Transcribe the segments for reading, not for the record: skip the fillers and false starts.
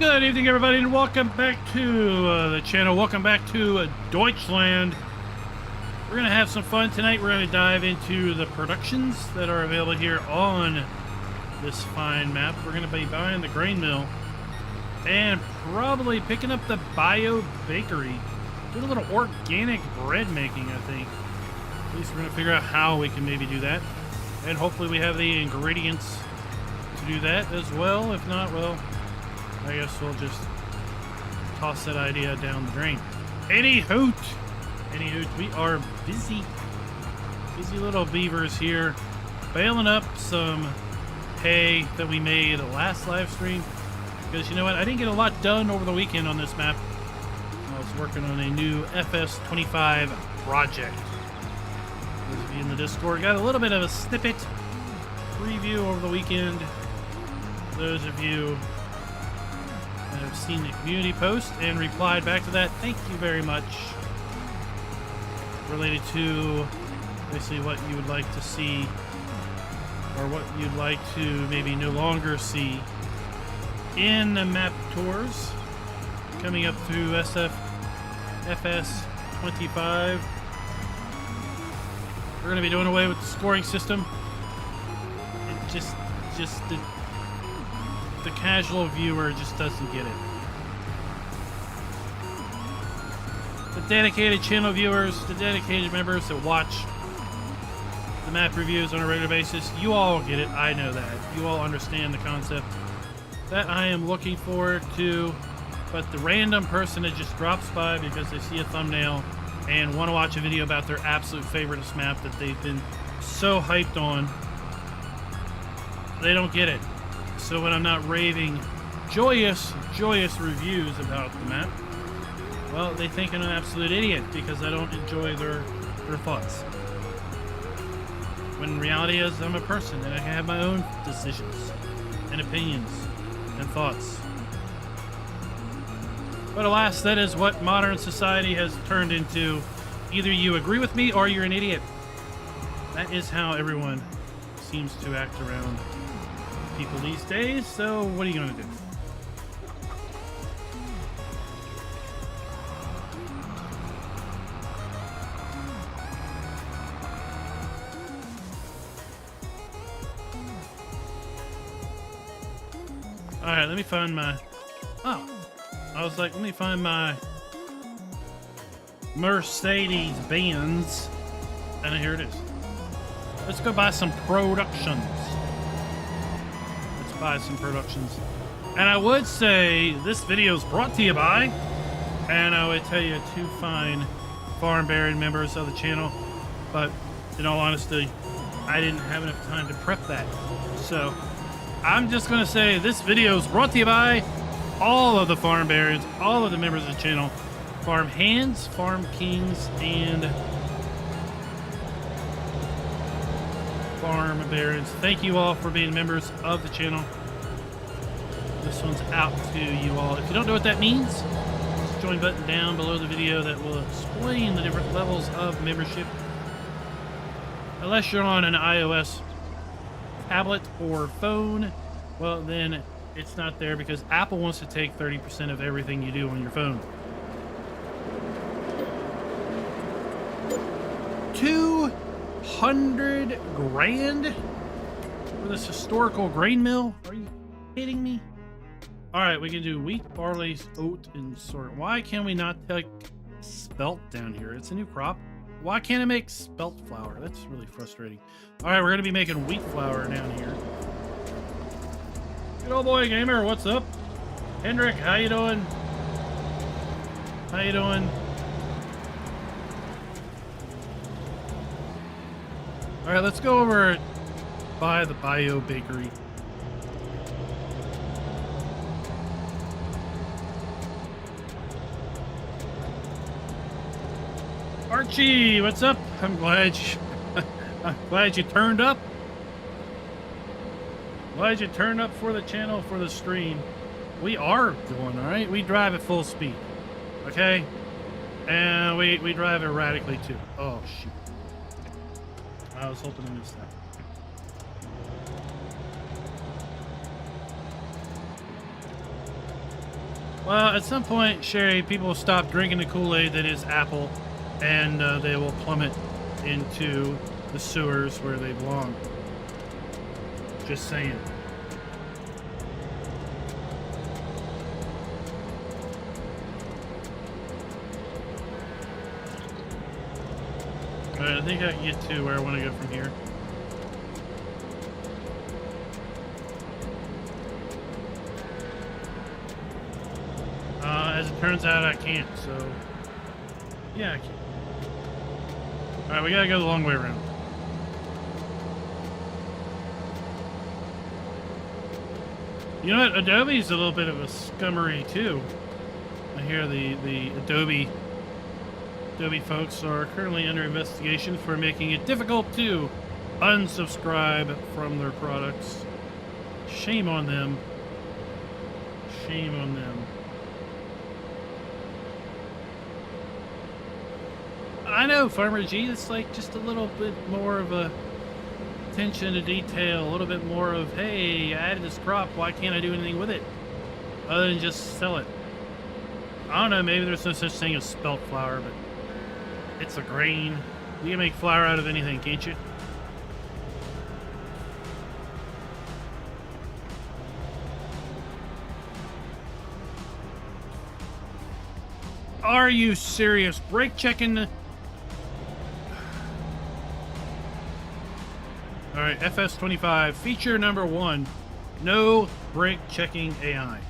Good evening, everybody, and welcome back to the channel. Welcome back to Deutschland. We're going to have some fun tonight. We're going to dive into the productions that are available here on this fine map. We're going to be buying the grain mill and probably picking up the bio bakery. Doing a little organic bread making, I think. At least we're going to figure out how we can maybe do that. And hopefully we have the ingredients to do that as well. If not, well, I guess we'll just toss that idea down the drain. Any hoot, we are busy little beavers here, baling up some hay that we made last live stream. Because you know what, I didn't get a lot done over the weekend on this map. I was working on a new FS25 project. Those of you in the Discord got a little bit of a snippet preview over the weekend. Those of you that have seen the community post and replied back to that, thank you very much. Related to basically what you would like to see, or what you'd like to maybe no longer see in the map tours coming up through FS25. We're going to be doing away with the scoring system. It just the casual viewer just doesn't get it. The dedicated channel viewers, the dedicated members that watch the map reviews on a regular basis, you all get it. I know that. You all understand the concept that I am looking forward to. But the random person that just drops by because they see a thumbnail and want to watch a video about their absolute favoriteest map that they've been so hyped on, they don't get it. So when I'm not raving joyous reviews about the map, well, they think I'm an absolute idiot because I don't enjoy their thoughts. When reality is, I'm a person and I have my own decisions and opinions and thoughts. But alas, that is what modern society has turned into. Either you agree with me or you're an idiot. That is how everyone seems to act around people these days, so what are you gonna do? Alright, let me find my... Oh, I was like, let me find my Mercedes-Benz, and here it is. Let's go buy some productions. Buy some productions. And I would say this video is brought to you by, and I would tell you, two fine farm baron members of the channel, but in all honesty, I didn't have enough time to prep that. So I'm just going to say this video is brought to you by all of the farm barons, all of the members of the channel, Farm Hands, Farm Kings, and Farm Barons. Thank you all for being members of the channel. This one's out to you all. If you don't know what that means, there's a join button down below the video that will explain the different levels of membership. Unless you're on an iOS tablet or phone, well then it's not there because Apple wants to take 30% of everything you do on your phone. 200 grand for this historical grain mill? Are you kidding me? All right, we can do wheat, barley, oat, and sorghum. Why can we not take spelt down here? It's a new crop. Why can't I make spelt flour? That's really frustrating. All right, we're gonna be making wheat flour down here. Good old boy gamer, what's up? Hendrik, how you doing? How you doing? All right, let's go over by the bio bakery. Archie, what's up? I'm glad you turned up. Glad you turned up for the channel, for the stream. We are going, all right? We drive at full speed, okay? And we drive erratically too. Oh, shoot. I was hoping to miss that. Well, at some point, Sherry, people will stop drinking the Kool-Aid that is Apple, and they will plummet into the sewers where they belong. Just saying. Alright, I think I can get to where I want to go from here. As it turns out, I can't, so... Yeah, I can. Alright, we gotta go the long way around. You know what? Adobe's a little bit of a scummery, too. I hear the Adobe folks are currently under investigation for making it difficult to unsubscribe from their products. Shame on them. Shame on them. I know, Farmer G, it's like just a little bit more of a attention to detail, a little bit more of, hey, I added this crop, why can't I do anything with it other than just sell it? I don't know, maybe there's no such thing as spelt flour, but it's a grain. You can make flour out of anything, can't you? Are you serious? Brake checking. Alright, FS25, feature number 1, no brake checking AI.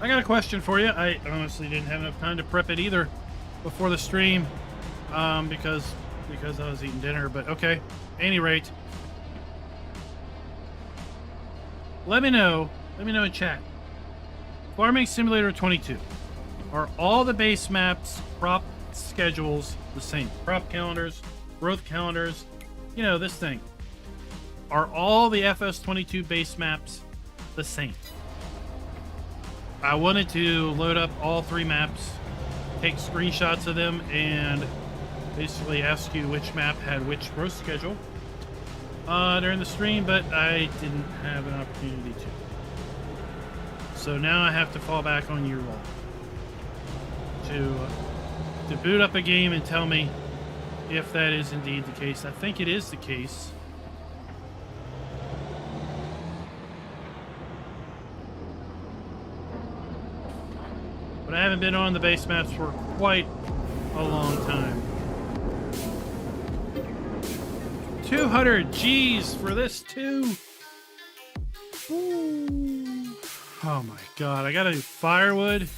I got a question for you. I honestly didn't have enough time to prep it either before the stream, because I was eating dinner, but okay. At any rate, let me know in chat. Farming Simulator 22. Are all the base maps, crop schedules the same? Crop calendars, growth calendars, you know, this thing. Are all the FS22 base maps the same? I wanted to load up all 3 maps, take screenshots of them, and basically ask you which map had which growth schedule during the stream, but I didn't have an opportunity to. So now I have to fall back on you all to boot up a game and tell me if that is indeed the case. I think it is the case. But I haven't been on the base maps for quite a long time. 200 G's for this too. Ooh. Oh my god, I gotta do firewood.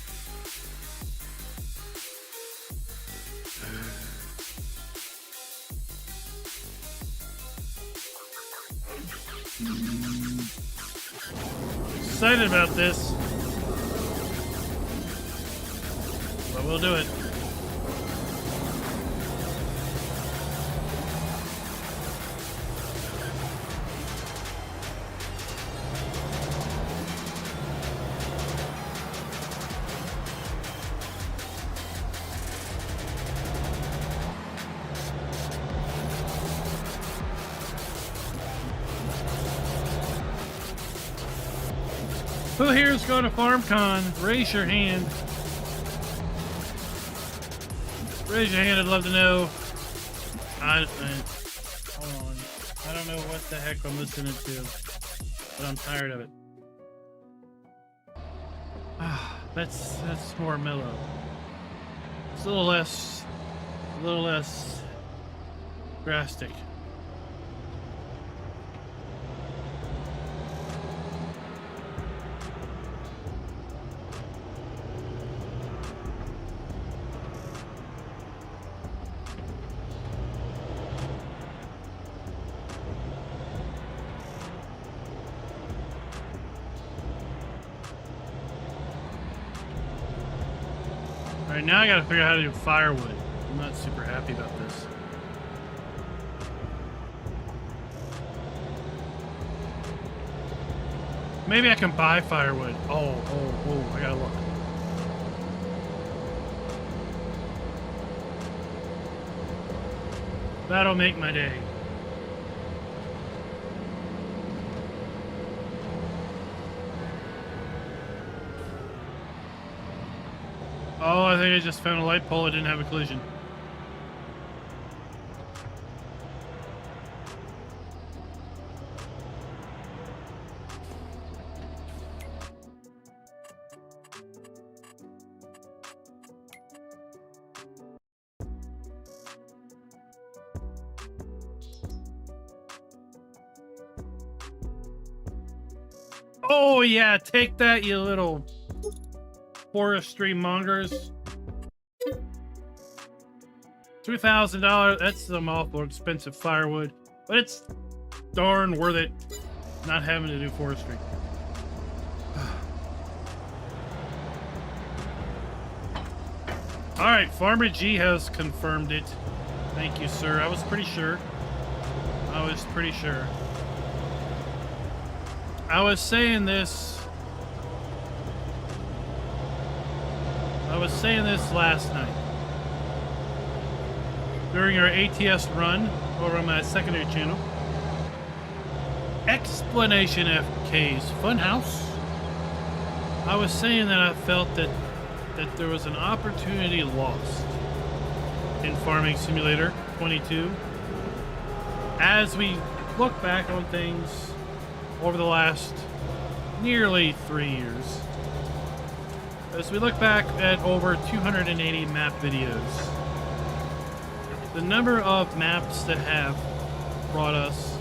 Excited about this, but we'll do it. Who here is going to FarmCon? Raise your hand. Raise your hand, I'd love to know. Hold on. I don't know what the heck I'm listening to, but I'm tired of it. That's more mellow. It's a little less drastic. Alright, now I gotta figure out how to do firewood. I'm not super happy about this. Maybe I can buy firewood. Oh, I gotta look. That'll make my day. Oh, I think I just found a light pole. I didn't have a collision. Oh, yeah, take that, you little forestry mongers. $2,000, that's some awful expensive firewood, but it's darn worth it not having to do forestry. All right, Farmer G has confirmed it. Thank you, sir. I was pretty sure. I was saying this last night during our ATS run over on my secondary channel. Explanation FK's Funhouse. I was saying that I felt that there was an opportunity lost in Farming Simulator 22 as we look back on things over the last nearly 3 years. As we look back at over 280 map videos, the number of maps that have brought us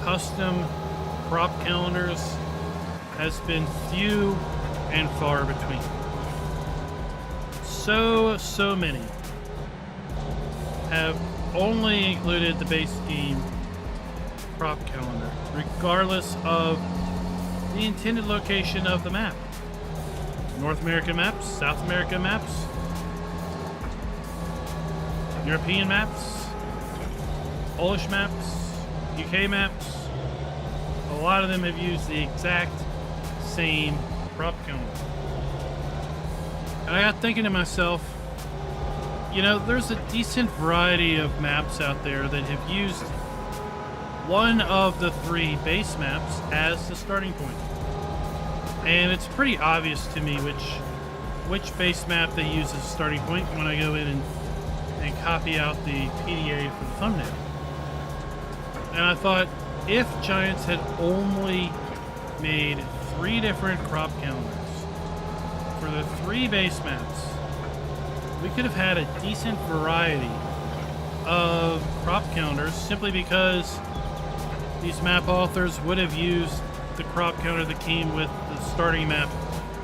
custom crop calendars has been few and far between. So many have only included the base game crop calendar, regardless of the intended location of the map. North American maps, South American maps, European maps, Polish maps, UK maps. A lot of them have used the exact same crop calendar. And I got thinking to myself, you know, there's a decent variety of maps out there that have used one of the 3 base maps as the starting point. And it's pretty obvious to me which base map they use as a starting point when I go in and copy out the PDA for the thumbnail. And I thought, if Giants had only made 3 different crop calendars for the 3 base maps, we could have had a decent variety of crop calendars, simply because these map authors would have used the crop calendar that came with the starting map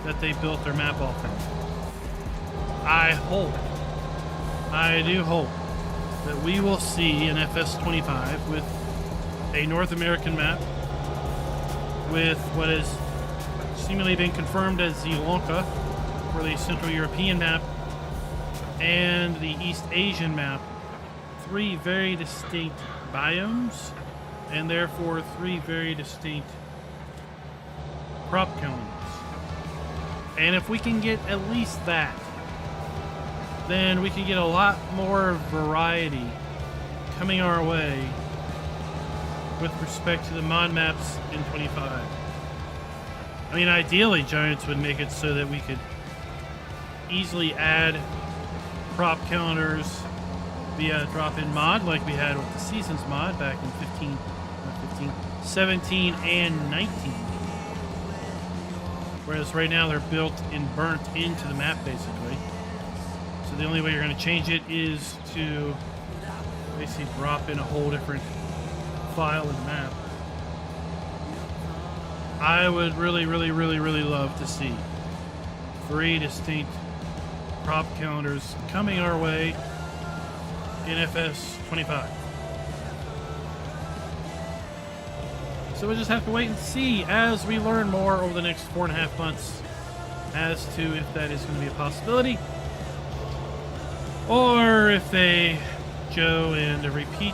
that they built their map off of. I do hope that we will see an FS25 with a North American map, with what has seemingly been confirmed as Zielonka for the Central European map, and the East Asian map. 3 very distinct biomes, and therefore 3 very distinct crop calendars. And if we can get at least that, then we can get a lot more variety coming our way with respect to the mod maps in 25. I mean, ideally, Giants would make it so that we could easily add crop calendars via drop-in mod like we had with the Seasons mod back in 17 and 19. Whereas right now they're built and burnt into the map, basically. So the only way you're going to change it is to basically drop in a whole different file in the map. I would really love to see 3 distinct crop calendars coming our way in FS25. So we'll just have to wait and see as we learn more over the next 4.5 months as to if that is going to be a possibility, or if they go and repeat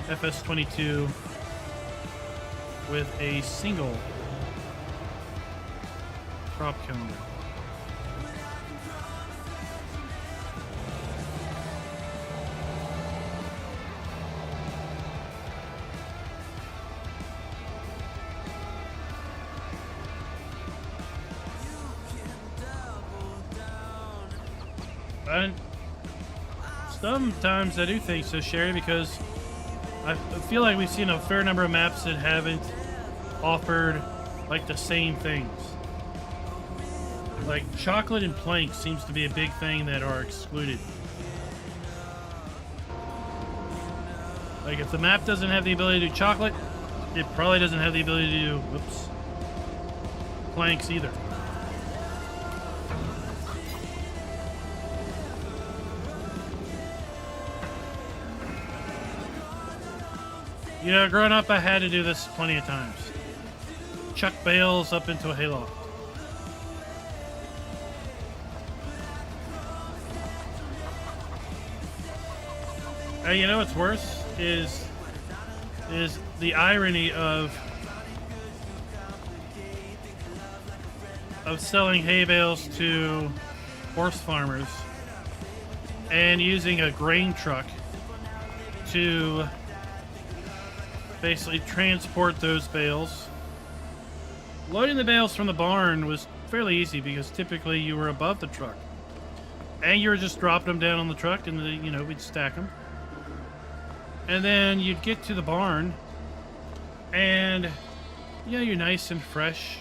FS22 with a single crop calendar. And sometimes I do think so, Sherry, because I feel like we've seen a fair number of maps that haven't offered like the same things. Like chocolate and plank seems to be a big thing that are excluded. Like if the map doesn't have the ability to do chocolate, it probably doesn't have the ability to do, whoops, planks either. You know, growing up, I had to do this plenty of times. Chuck bales up into a hayloft. And you know what's worse is the irony of selling hay bales to horse farmers and using a grain truck to basically transport those bales. Loading the bales from the barn was fairly easy because typically you were above the truck and you were just dropping them down on the truck and you know, we'd stack them. And then you'd get to the barn and, you know, you're nice and fresh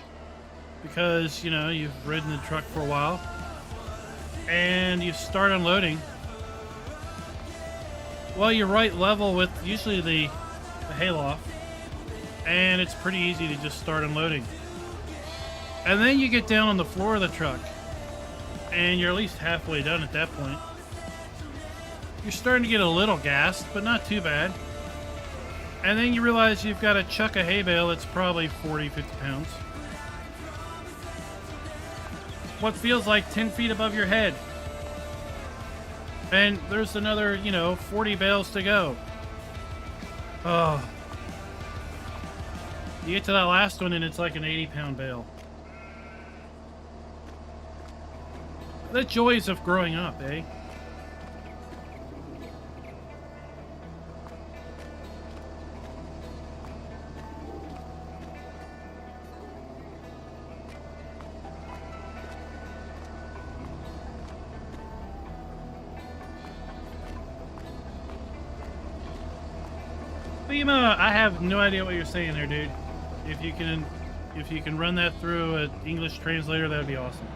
because, you know, you've ridden the truck for a while and you start unloading. Well, you're right level with usually the hayloft and it's pretty easy to just start unloading. And then you get down on the floor of the truck and you're at least halfway done at that point. You're starting to get a little gassed, but not too bad. And then you realize you've got to chuck a hay bale that's probably 40, 50 pounds. What feels like 10 feet above your head. And there's another, you know, 40 bales to go. Oh. You get to that last one and it's like an 80-pound bale. The joys of growing up, eh? I have no idea what you're saying there, dude. If you can run that through an English translator, that would be awesome.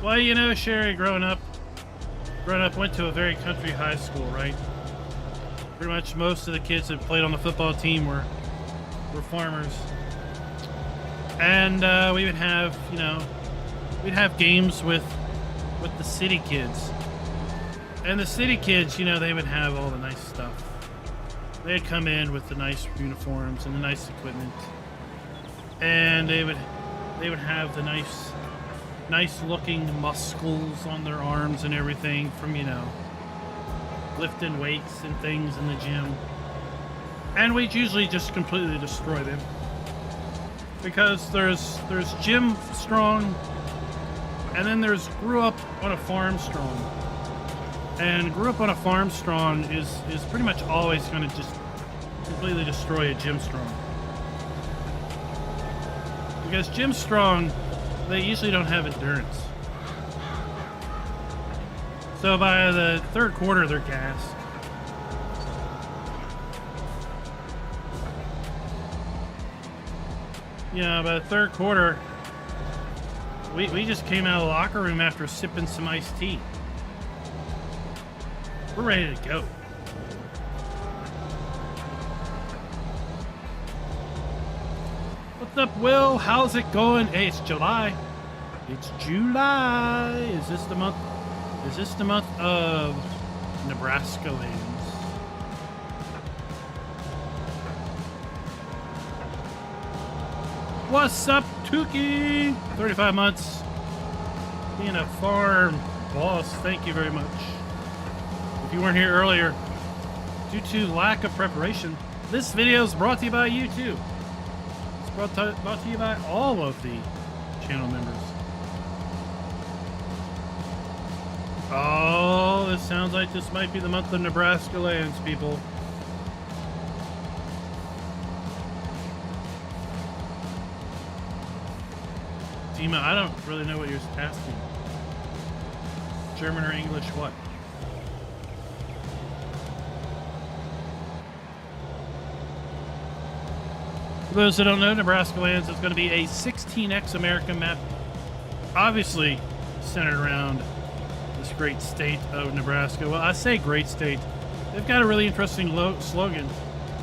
Well, you know, Sherry, growing up went to a very country high school, right? Pretty much most of the kids that played on the football team were farmers. And we would have, you know, we'd have games with the city kids. And the city kids, you know, they would have all the nice stuff. They'd come in with the nice uniforms and the nice equipment. And they would have the nice looking muscles on their arms and everything from, you know, lifting weights and things in the gym. And we'd usually just completely destroy them. Because there's gym strong, and then there's grew up on a farm strong. And grew up on a farm strong is pretty much always going to just completely destroy a gym strong. Because gym strong, they usually don't have endurance. So by the third quarter, they're gassed. Yeah, by the third quarter, we just came out of the locker room after sipping some iced tea. We're ready to go. What's up, Will? How's it going? Hey, it's July. It's July. Is this the month? Is this the month of Nebraska lands? What's up, Tukey? 35 months. Being a farm boss. Thank you very much. If you weren't here earlier, due to lack of preparation, this video is brought to you by you too. It's brought to you by all of the channel members. Oh, this sounds like this might be the month of Nebraska lands, people. Dima, I don't really know what you're asking. German or English, what? For those that don't know, Nebraska Lands is going to be a 16x American map, obviously centered around this great state of Nebraska. Well, I say great state. They've got a really interesting slogan.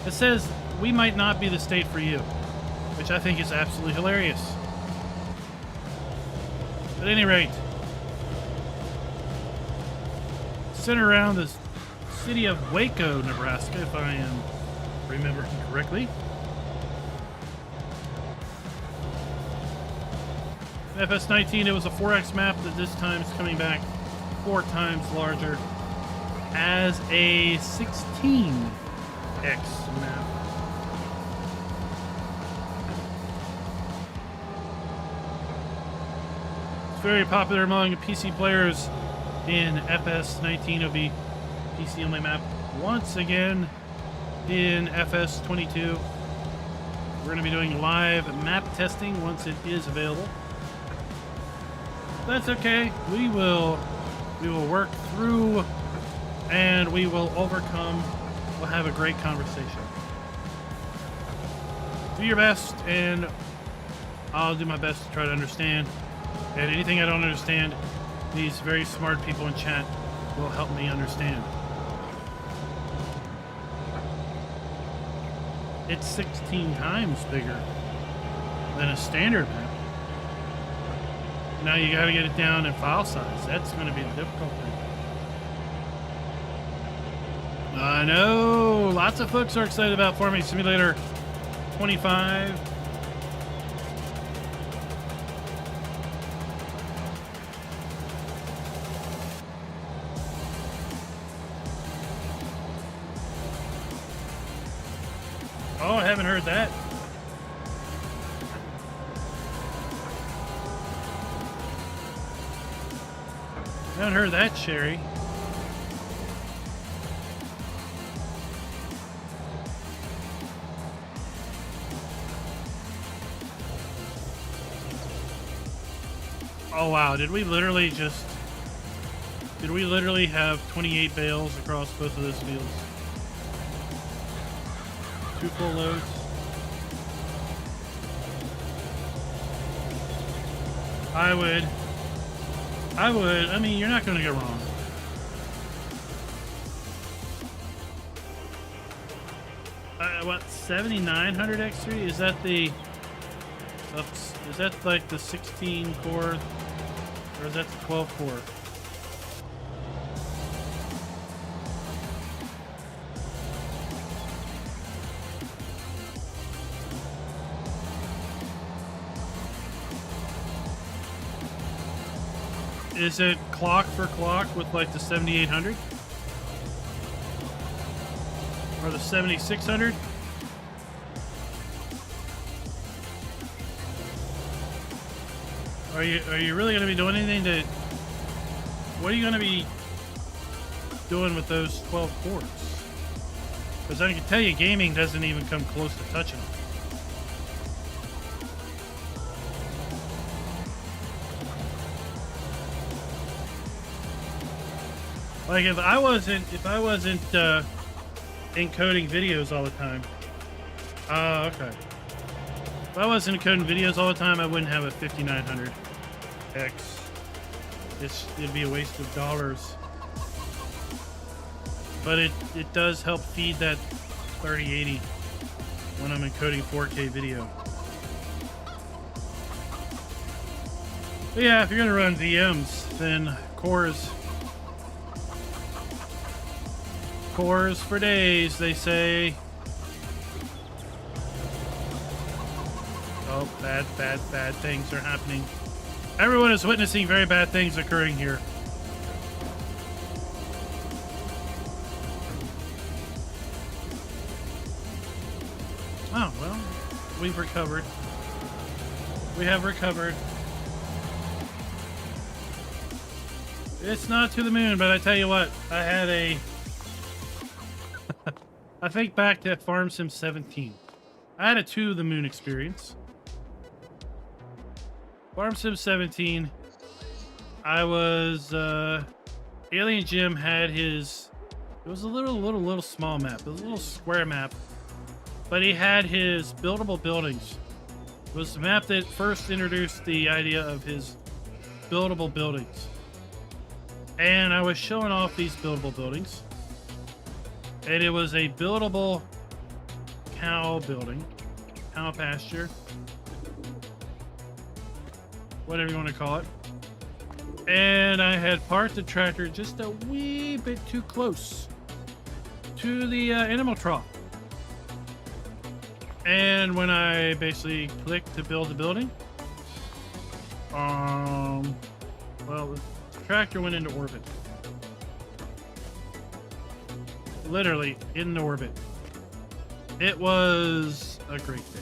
It says, "We might not be the state for you," which I think is absolutely hilarious. At any rate, centered around the city of Waco, Nebraska, if I am remembering correctly. FS19, it was a 4X map that this time is coming back 4 times larger as a 16X map. It's very popular among PC players in FS19. It'll be PC only map once again in FS22. We're going to be doing live map testing once it is available. That's okay. We will work through and we will overcome. We'll have a great conversation. Do your best and I'll do my best to try to understand. And anything I don't understand, these very smart people in chat will help me understand. It's 16 times bigger than a standard map. Now you got to get it down in file size. That's going to be the difficult thing. I know lots of folks are excited about Farming Simulator 25. Oh, I haven't heard that. I haven't heard that, Sherry. Oh wow, did we literally have 28 bales across both of those fields? 2 full loads. I mean, you're not going to get wrong. What, 7900 X3? Is that the... Oops, is that like the 16 core? Or is that the 12 core? Is it clock for clock with like the 7800? Or the 7600? Are you really going to be doing anything to... What are you going to be doing with those 12 cores? Because I can tell you gaming doesn't even come close to touching them. Like if I wasn't encoding videos all the time. Okay. If I wasn't encoding videos all the time, I wouldn't have a 5900X. It'd be a waste of dollars. But it does help feed that 3080 when I'm encoding 4K video. But yeah, if you're gonna run VMs, then cores for days, they say. Oh, bad things are happening. Everyone is witnessing very bad things occurring here. Oh, well, we've recovered. We have recovered. It's not to the moon, but I tell you what, I had a... I think back to Farm Sim 17. I had a to the moon experience. Farm Sim 17. I was Alien Jim had his. It was a little small map. It was a little square map, but he had his buildable buildings. It was the map that first introduced the idea of his buildable buildings. And I was showing off these buildable buildings, and it was a buildable cow building, cow pasture, whatever you want to call it. And I had parked the tractor just a wee bit too close to the animal trough. And when I basically clicked to build the building, well, the tractor went into orbit. Literally in orbit. It was a great day.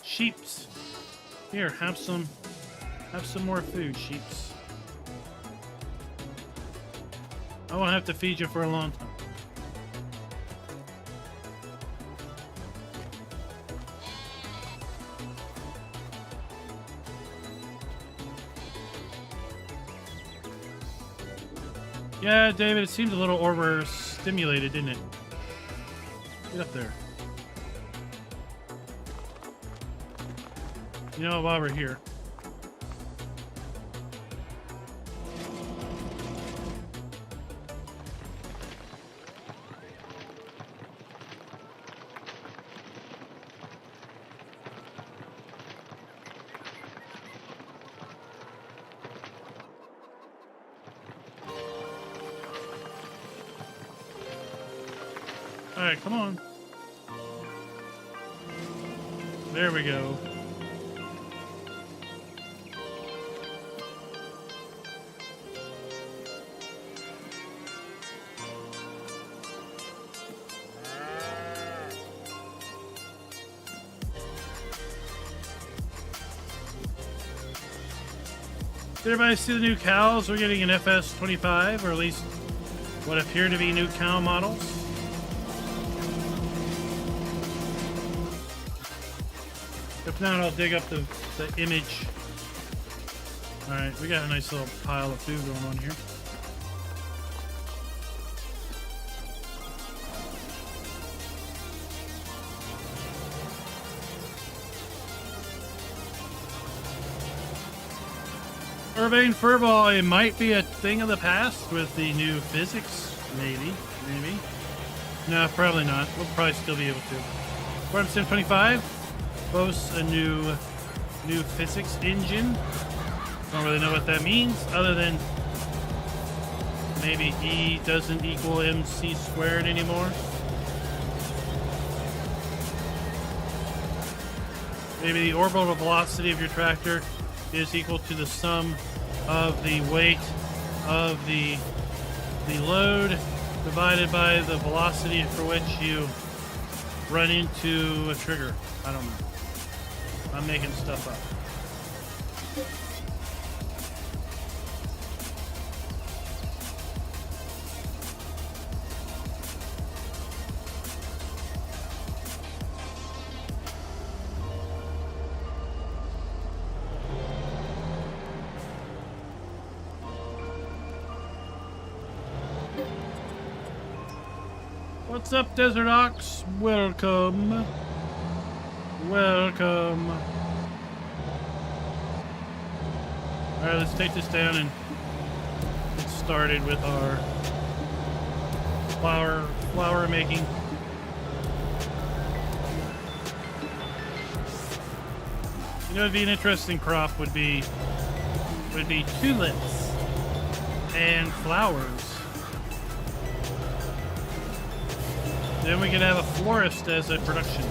Sheeps. Here, have some more food, sheeps. I won't have to feed you for a long time. Yeah, David, it seemed a little overstimulated, didn't it? Get up there. You know, while we're here. All right, come on. There we go. Did everybody see the new cows? We're getting an FS25, or at least what appear to be new cow models. If not, I'll dig up the image. Alright, we got a nice little pile of food going on here. Urbane Furball, it might be a thing of the past with the new physics. Maybe. No, probably not. We'll probably still be able to. Farm Sim 25 boasts a new physics engine. Don't really know what that means, other than maybe E doesn't equal MC squared anymore. Maybe the orbital velocity of your tractor is equal to the sum of the weight of the load divided by the velocity for which you run into a trigger. I don't know. I'm making stuff up. What's up, Desert Ox? Welcome. Welcome. Alright, let's take this down and get started with our flour making. You know, it'd be an interesting crop would be tulips and flowers. Then we could have a florist as a production.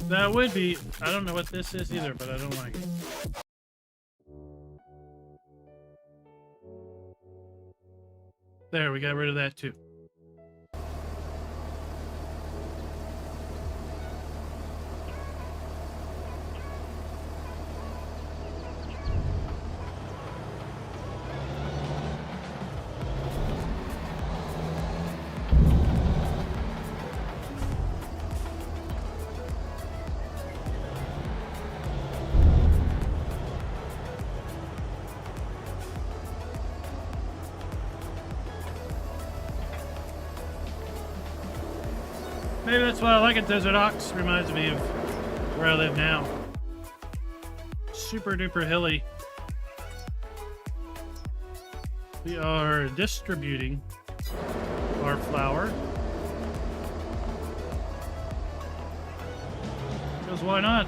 That would be. I don't know what this is either, but I don't like it. There, we got rid of that too. Maybe that's why I like it. Desert Ox reminds me of where I live now. Super duper hilly. We are distributing our flour. Because why not?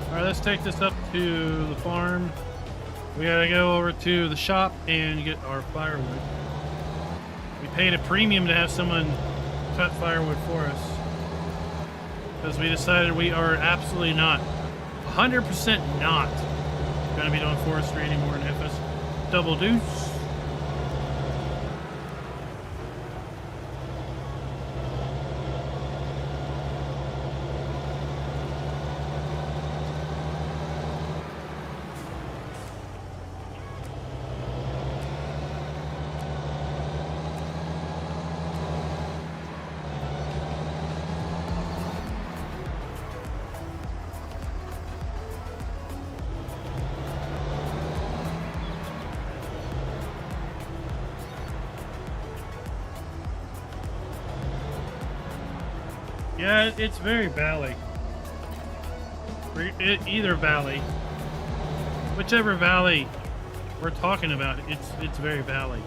Alright, let's take this up to the farm. We gotta go over to the shop and get our firewood. We paid a premium to have someone cut firewood for us. Because we decided we are absolutely not, 100% not, gonna be doing forestry anymore in FS Double Deuce. Yeah, it's very valley. Either valley. Whichever valley we're talking about, it's very valley.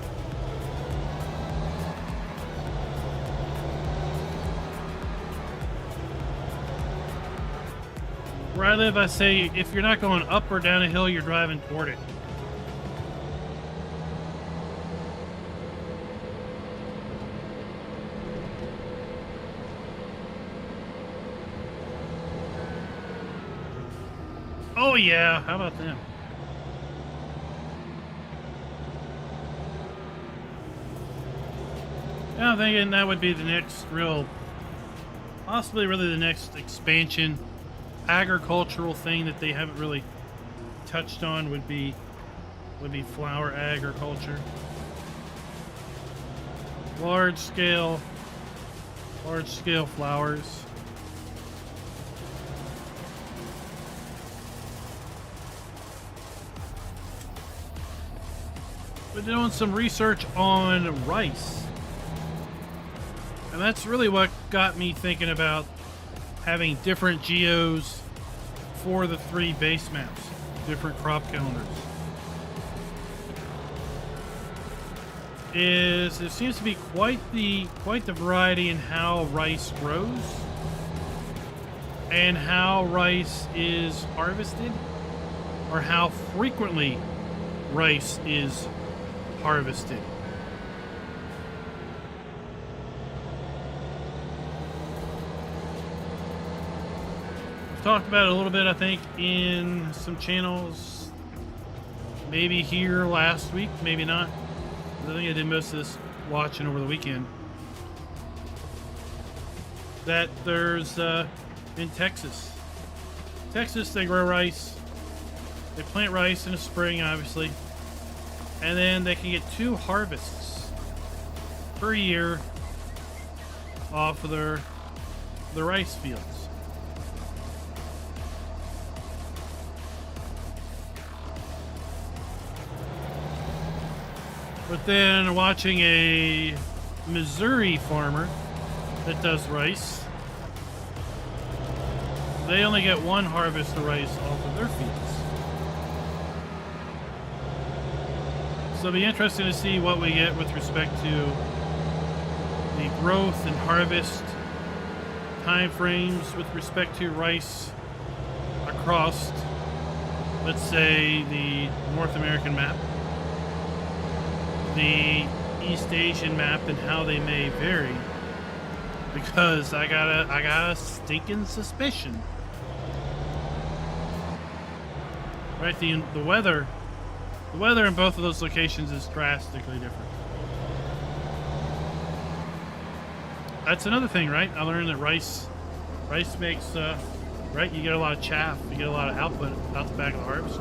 Where I live, I say if you're not going up or down a hill, you're driving toward it. Oh yeah, how about them? Yeah, I'm thinking that would be the next possibly really the next expansion, agricultural thing that they haven't really touched on would be flower agriculture. Large scale flowers. Been doing some research on rice, and that's really what got me thinking about having different geos for the 3 base maps, different crop calendars. There seems to be quite the variety in how rice grows and how rice is harvested, or how frequently rice is harvested. I've talked about it a little bit, I think, in some channels, maybe here last week, maybe not. I think I did most of this watching over the weekend. That there's in Texas, they grow rice. They plant rice in the spring, obviously. And then they can get 2 harvests per year off of the rice fields. But then watching a Missouri farmer that does rice, they only get 1 harvest of rice off of their fields. So it'll be interesting to see what we get with respect to the growth and harvest time frames with respect to rice across, let's say, the North American map, the East Asian map, and how they may vary, because I got a stinking suspicion. Right, the weather in both of those locations is drastically different. That's another thing, right? I learned that rice makes right. You get a lot of chaff. You get a lot of output out the back of the harvester.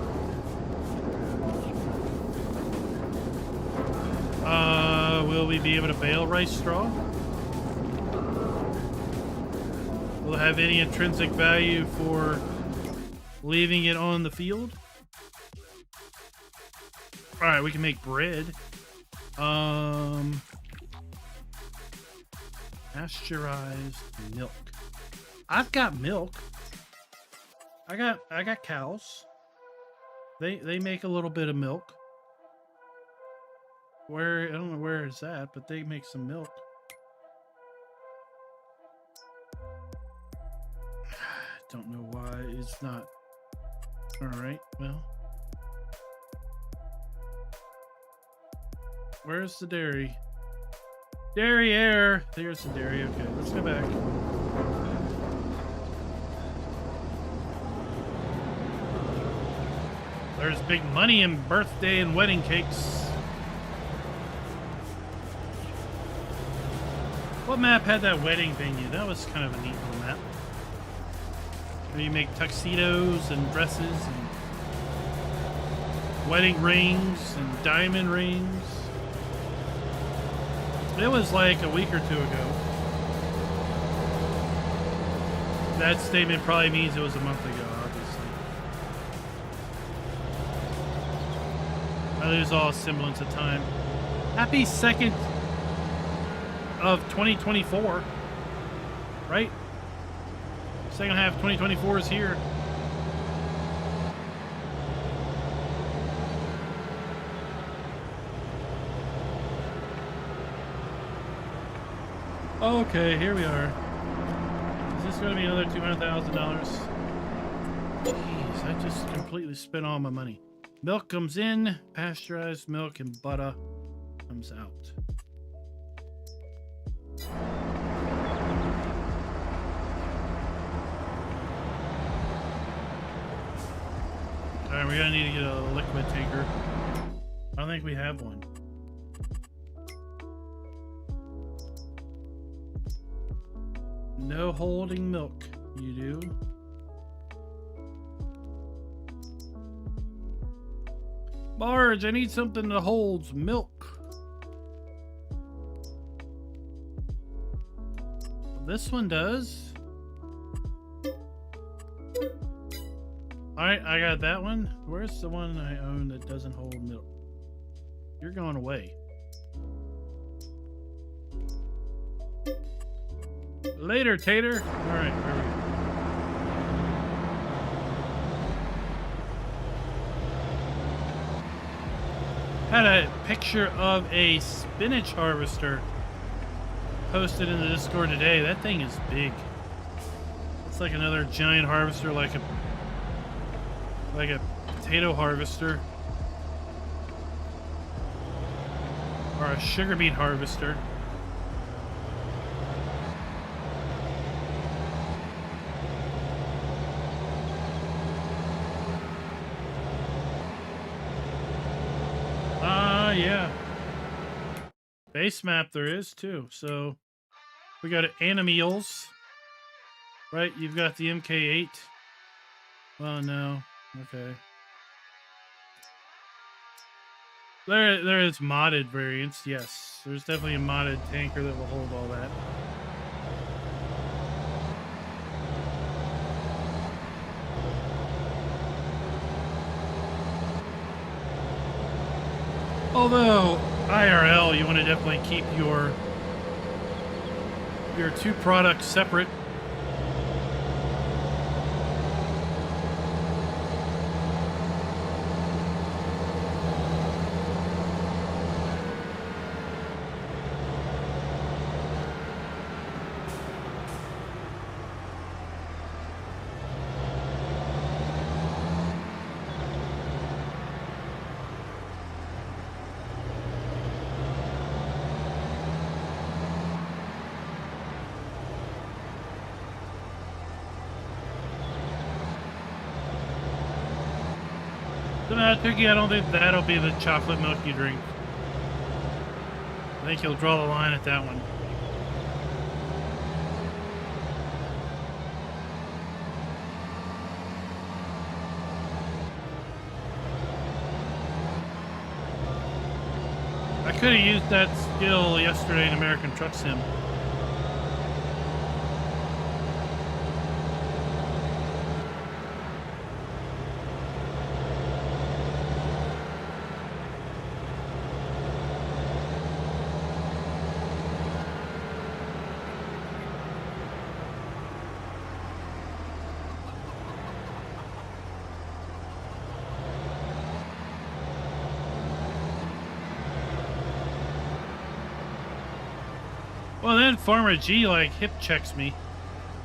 Will we be able to bale rice straw? Will it have any intrinsic value for leaving it on the field? All right, we can make bread. Pasteurized milk. I've got milk. I got cows. They make a little bit of milk. I don't know where it's at, but they make some milk. I don't know why it's not. All right, well. Where's the dairy? Dairy air. There's the dairy. Okay, let's go back. There's big money in birthday and wedding cakes. What map had that wedding venue? That was kind of a neat little map. Where you make tuxedos and dresses and wedding rings and diamond rings. It was like a week or two ago. That statement probably means it was a month ago, obviously. I lose all semblance of time. Happy 2nd of 2024, right? Second half of 2024 is here. Okay, here we are. Is this going to be another $200,000? Jeez, I just completely spent all my money. Milk comes in, pasteurized milk and butter comes out. Alright, we're gonna need to get a liquid tanker. I don't think we have one. No holding milk. You do? Marge, I need something that holds milk. This one does. Alright, I got that one. Where's the one I own that doesn't hold milk? You're going away. Later, Tater. Alright, where are we? Had a picture of a spinach harvester posted in the Discord today. That thing is big. It's like another giant harvester, like a potato harvester or a sugar beet harvester. Yeah. Base map there is too. So we got animals, right? You've got the MK8. Oh no. Okay. There is modded variants. Yes, there's definitely a modded tanker that will hold all that. Although IRL, you want to definitely keep your two products separate. So now, Turkey, I don't think that'll be the chocolate milk you drink. I think you'll draw the line at that one. I could have used that skill yesterday in American Truck Sim. Well, then Farmer G, like, hip checks me.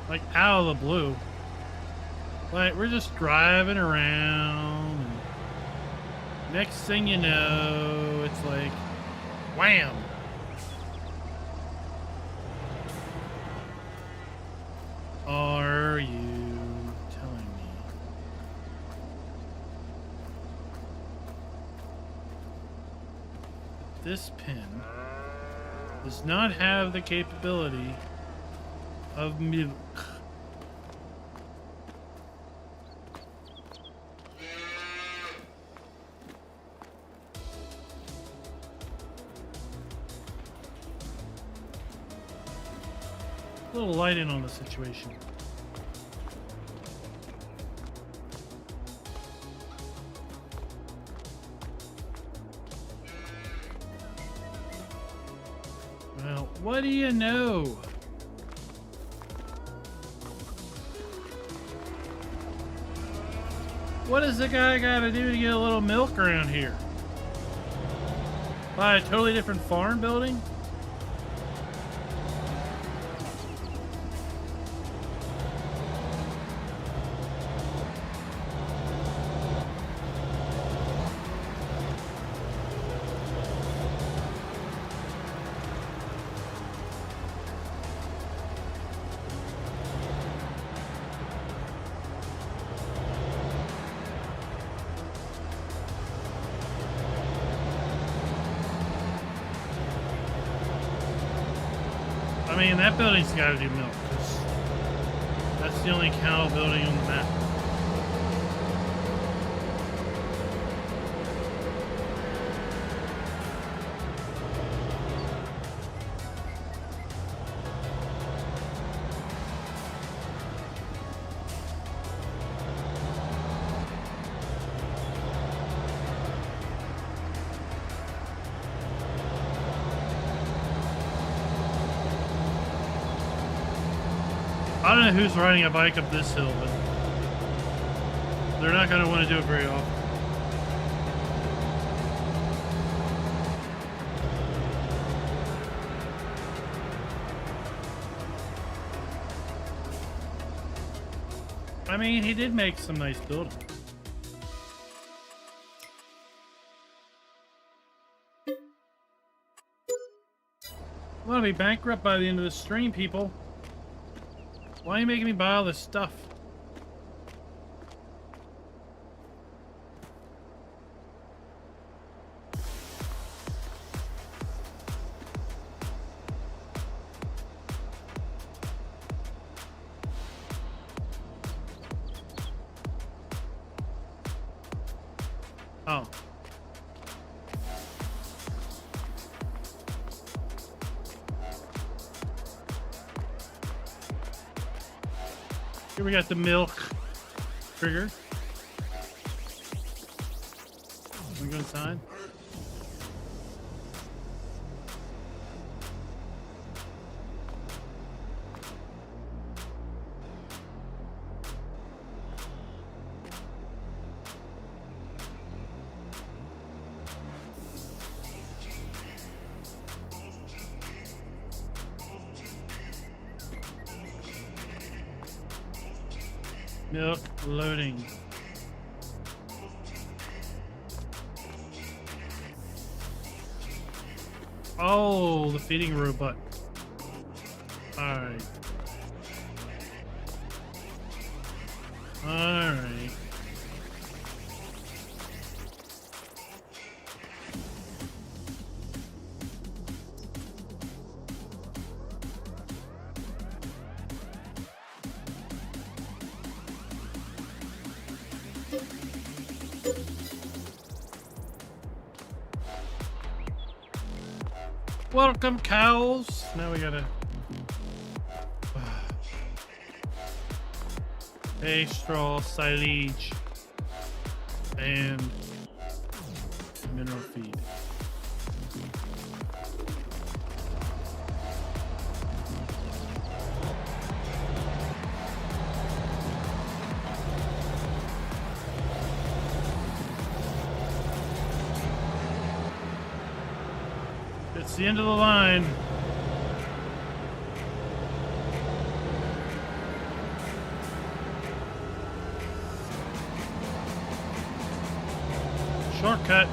Like, out of the blue. Like, we're just driving around. And next thing you know, it's like, wham! Are you telling me? This pin does not have the capability of milk. A little light in on the situation. Well, what do you know? What does the guy gotta do to get a little milk around here? Buy a totally different farm building? I mean, that building's got to do milk, 'cause that's the only cow building on the map. I don't know who's riding a bike up this hill, but they're not going to want to do it very often. I mean, he did make some nice buildings. I'm going to be bankrupt by the end of the stream, people. Why are you making me buy all this stuff? Oh. Here we got the milk trigger. Can we go inside? Milk loading. Oh, the feeding robot. Alright. Alright. Welcome, cows. Now we gotta hay, straw, silage, and mineral feed. It's the end of the line. Shortcut.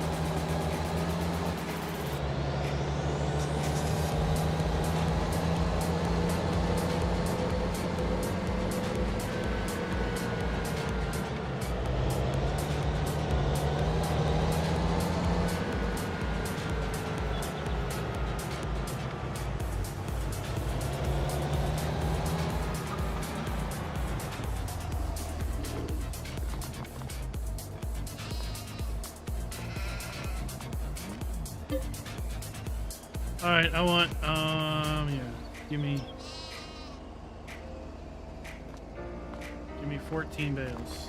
All right, I want, yeah, give me 14 bales.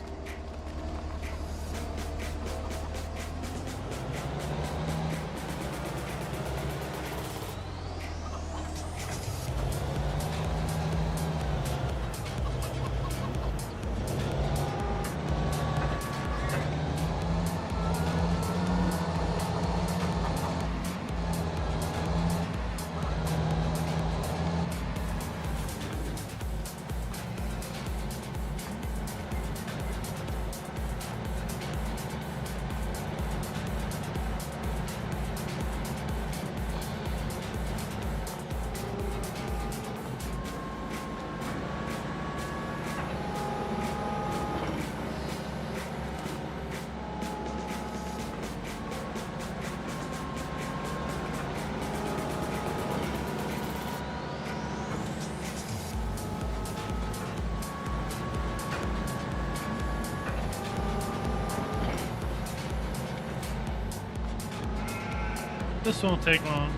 This won't take long.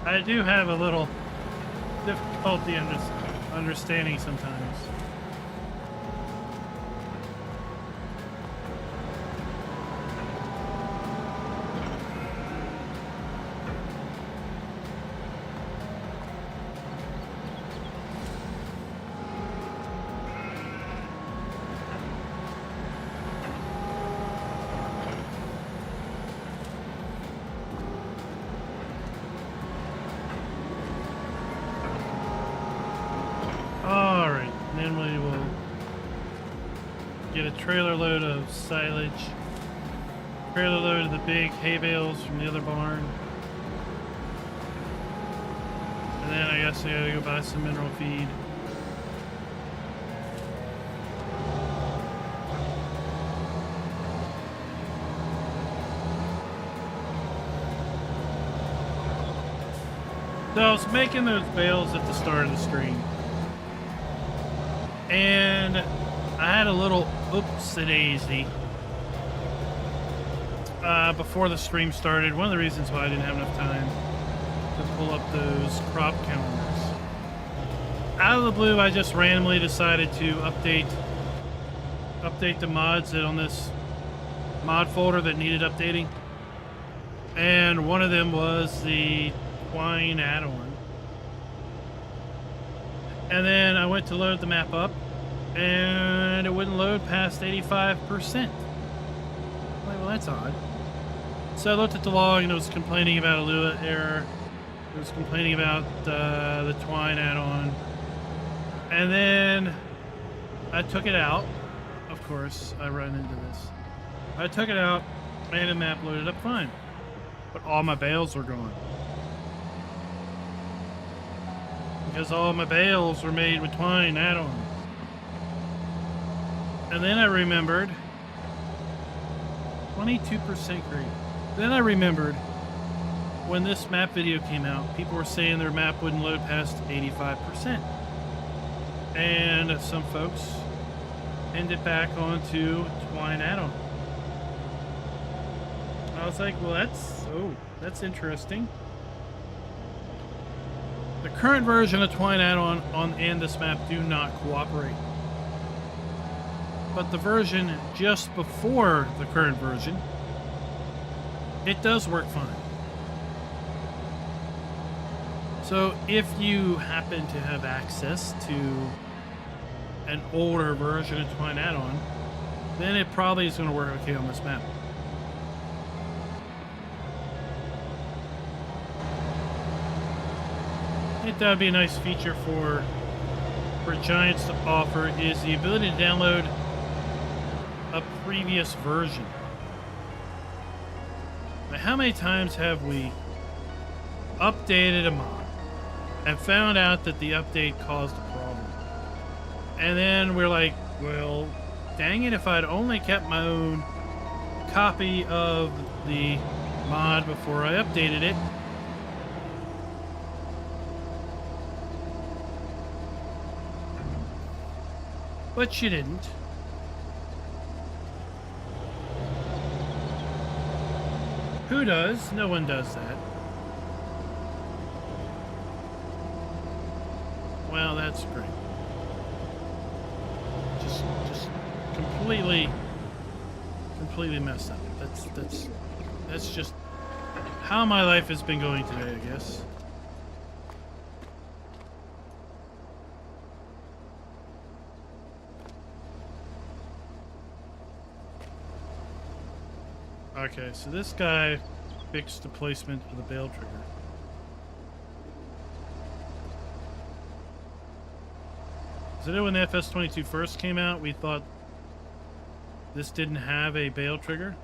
I do have a little difficulty understanding sometimes. Get a trailer load of silage, trailer load of the big hay bales from the other barn, and then I guess I gotta go buy some mineral feed. So I was making those bales at the start of the stream, and I had a little oopsie-daisy before the stream started. One of the reasons why I didn't have enough time to pull up those crop calendars. Out of the blue, I just randomly decided to update the mods that on this mod folder that needed updating. And one of them was the Twine add-on. And then I went to load the map up, and it wouldn't load past 85%. Well, that's odd. So I looked at the log, and it was complaining about a Lua error. It was complaining about the Twine add-on. And then I took it out. Of course, I run into this. I took it out, and the map loaded up fine. But all my bales were gone. Because all my bales were made with Twine add-on. And then I remembered 22% grade. Then I remembered when this map video came out, people were saying their map wouldn't load past 85%. And some folks ended back onto Twine add-on. I was like, well, that's interesting. The current version of Twine add-on and this map do not cooperate. But the version just before the current version, it does work fine. So if you happen to have access to an older version of Twine add-on, then it probably is going to work okay on this map. I think that would be a nice feature for Giants to offer, is the ability to download a previous version. Now, how many times have we updated a mod and found out that the update caused a problem? And then we're like, well, dang it, if I'd only kept my own copy of the mod before I updated it. But you didn't. Who does? No one does that. Well, that's great. Just completely messed up. That's just how my life has been going today, I guess. Okay, so this guy fixed the placement of the Bale trigger. So then when the FS22 first came out, we thought this didn't have a Bale trigger.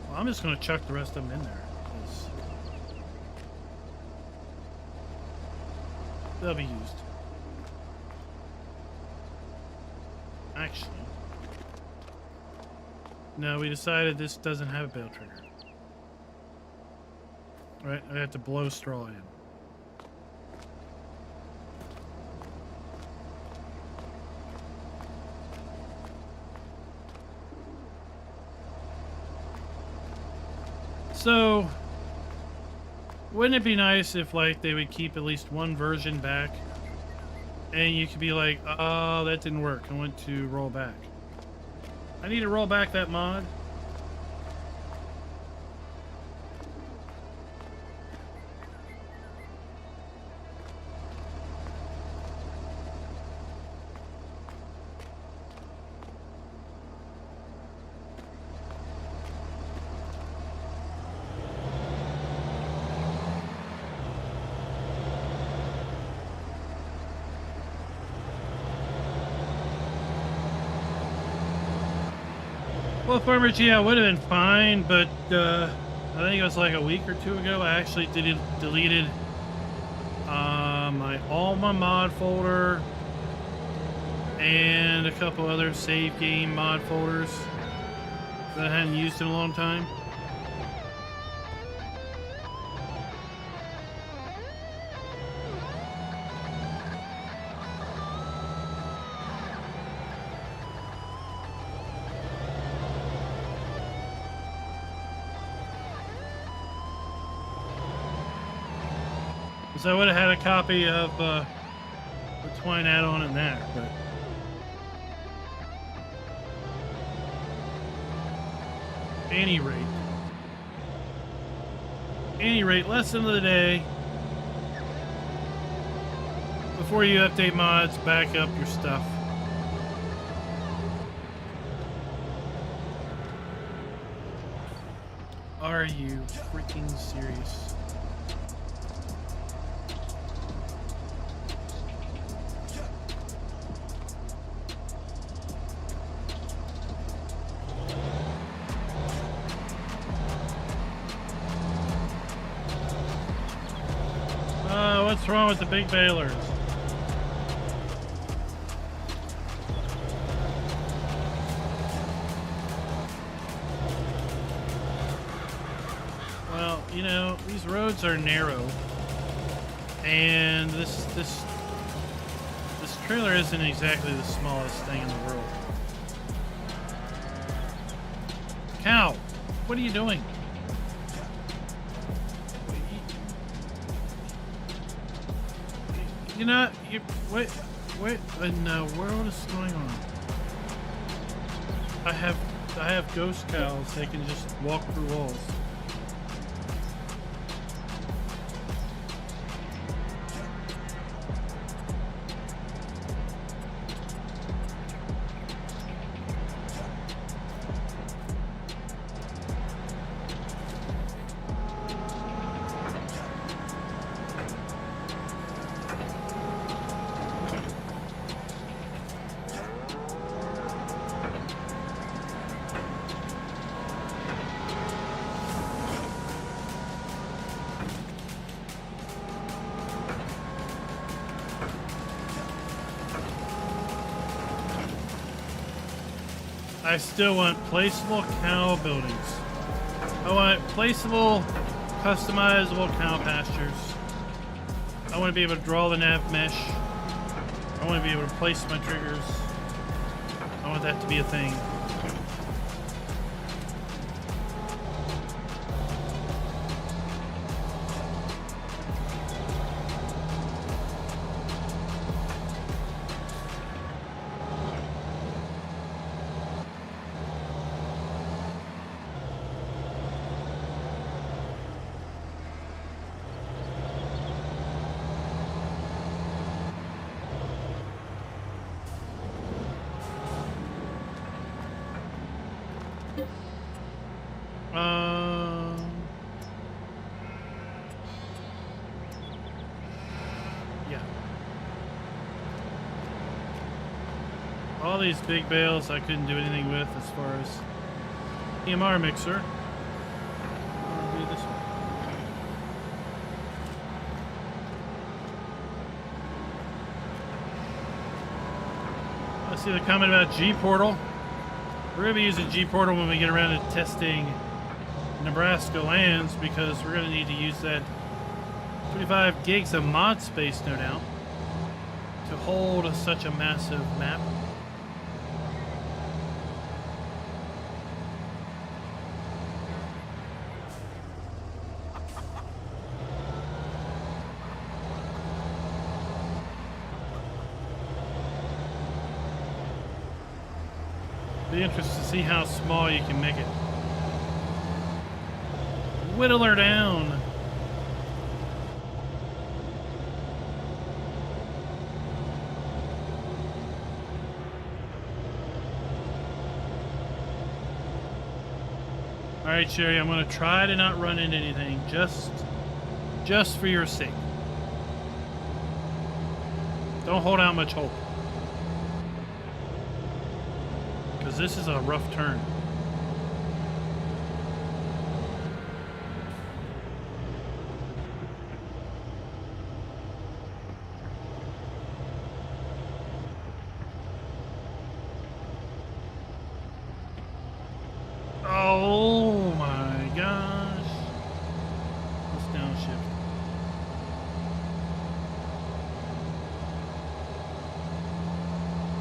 Well, I'm just going to chuck the rest of them in there, 'cause they'll be used. Actually, no, we decided this doesn't have a Bale trigger. Right, I have to blow straw in. So, wouldn't it be nice if, like, they would keep at least one version back, and you could be like, oh, that didn't work, I want to roll back. I need to roll back that mod. Well, Farmer G, I would have been fine, but I think it was like a week or two ago, I actually deleted all my mod folder and a couple other save game mod folders that I hadn't used in a long time. So I would have had a copy of the Twine add-on in there, but Any rate, lesson of the day. Before you update mods, back up your stuff. Are you freaking serious? What's wrong with the big balers? Well, you know, these roads are narrow, and this trailer isn't exactly the smallest thing in the world. Cow, what are you doing? You know, what in the world is going on? I have ghost cows. They can just walk through walls. I still want placeable cow buildings. I want placeable, customizable cow pastures. I want to be able to draw the nav mesh. I want to be able to place my triggers. I want that to be a thing. Yeah. All these big bales I couldn't do anything with as far as EMR mixer. I'll do this one. I see the comment about GPortal. We're going to be using GPortal when we get around to testing Nebraska lands, because we're going to need to use that 25 gigs of mod space, no doubt, to hold such a massive map. Be interested to see how small you can make it. Whittle her down. All right, Sherry, I'm going to try to not run into anything, just for your sake. Don't hold out much hope, because this is a rough turn. Oh my gosh. Let's downshift.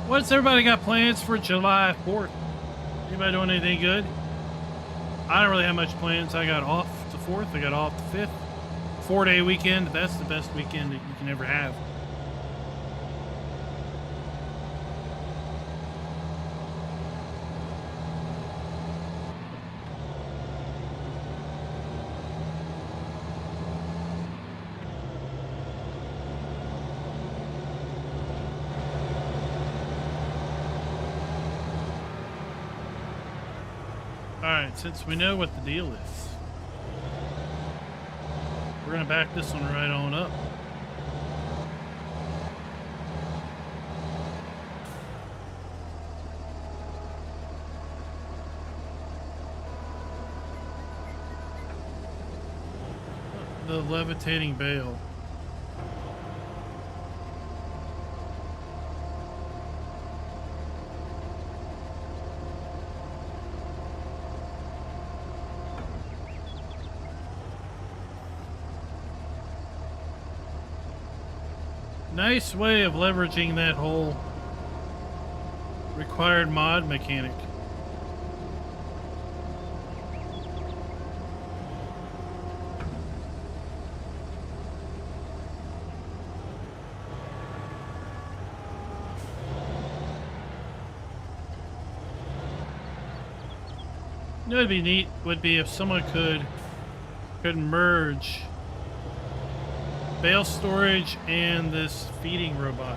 What's everybody got plans for July 4th? Anybody doing anything good? I don't really have much plans. I got off the 4th. I got off the 5th. 4-day weekend. That's the best weekend that you can ever have. Alright, since we know what the deal is, we're gonna back this one right on up. The levitating bale. Nice way of leveraging that whole required mod mechanic. You know, it'd be neat would be if someone could merge bale storage and this feeding robot.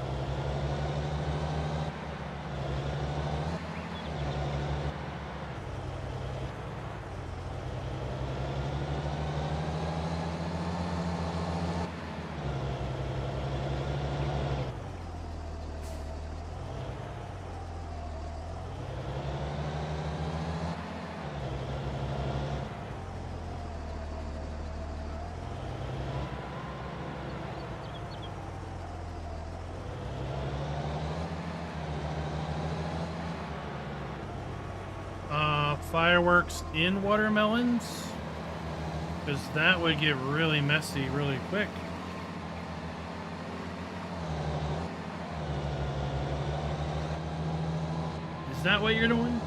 Fireworks in watermelons, because that would get really messy really quick. Is that what you're doing?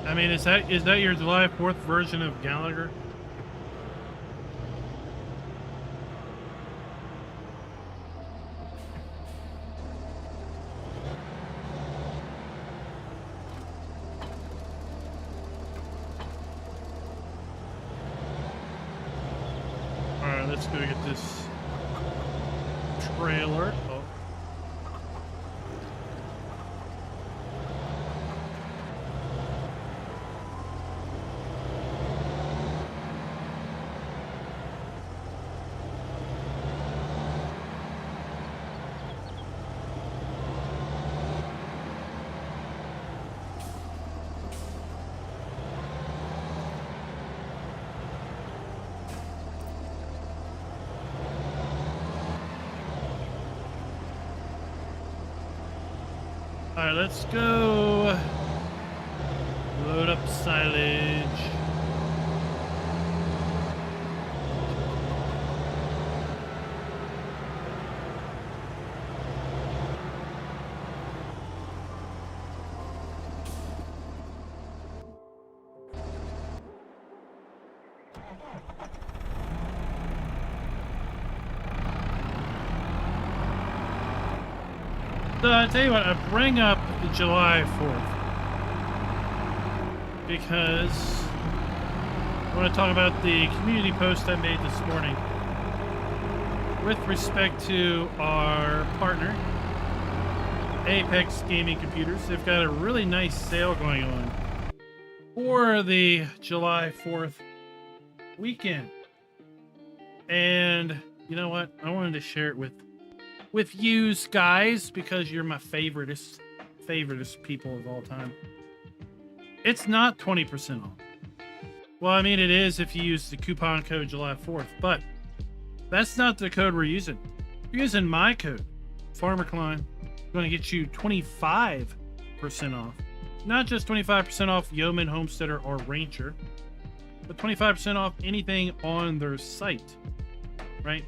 I mean, is that your July 4th version of Gallagher? All right, let's go get this trailer. Oh. All right, let's go load up silage. So I tell you what, I bring up July 4th because I want to talk about the community post I made this morning with respect to our partner, Apex Gaming Computers. They've got a really nice sale going on for the July 4th weekend. And you know what? I wanted to share it with yous guys because you're my favoritist people of all time. It's not 20% off. Well, I mean, it is if you use the coupon code July 4th, but that's not the code we're using. We're using my code, FARMER-KLEIN. It's going to get you 25% off. Not just 25% off Yeoman, Homesteader, or Rancher, but 25% off anything on their site, right?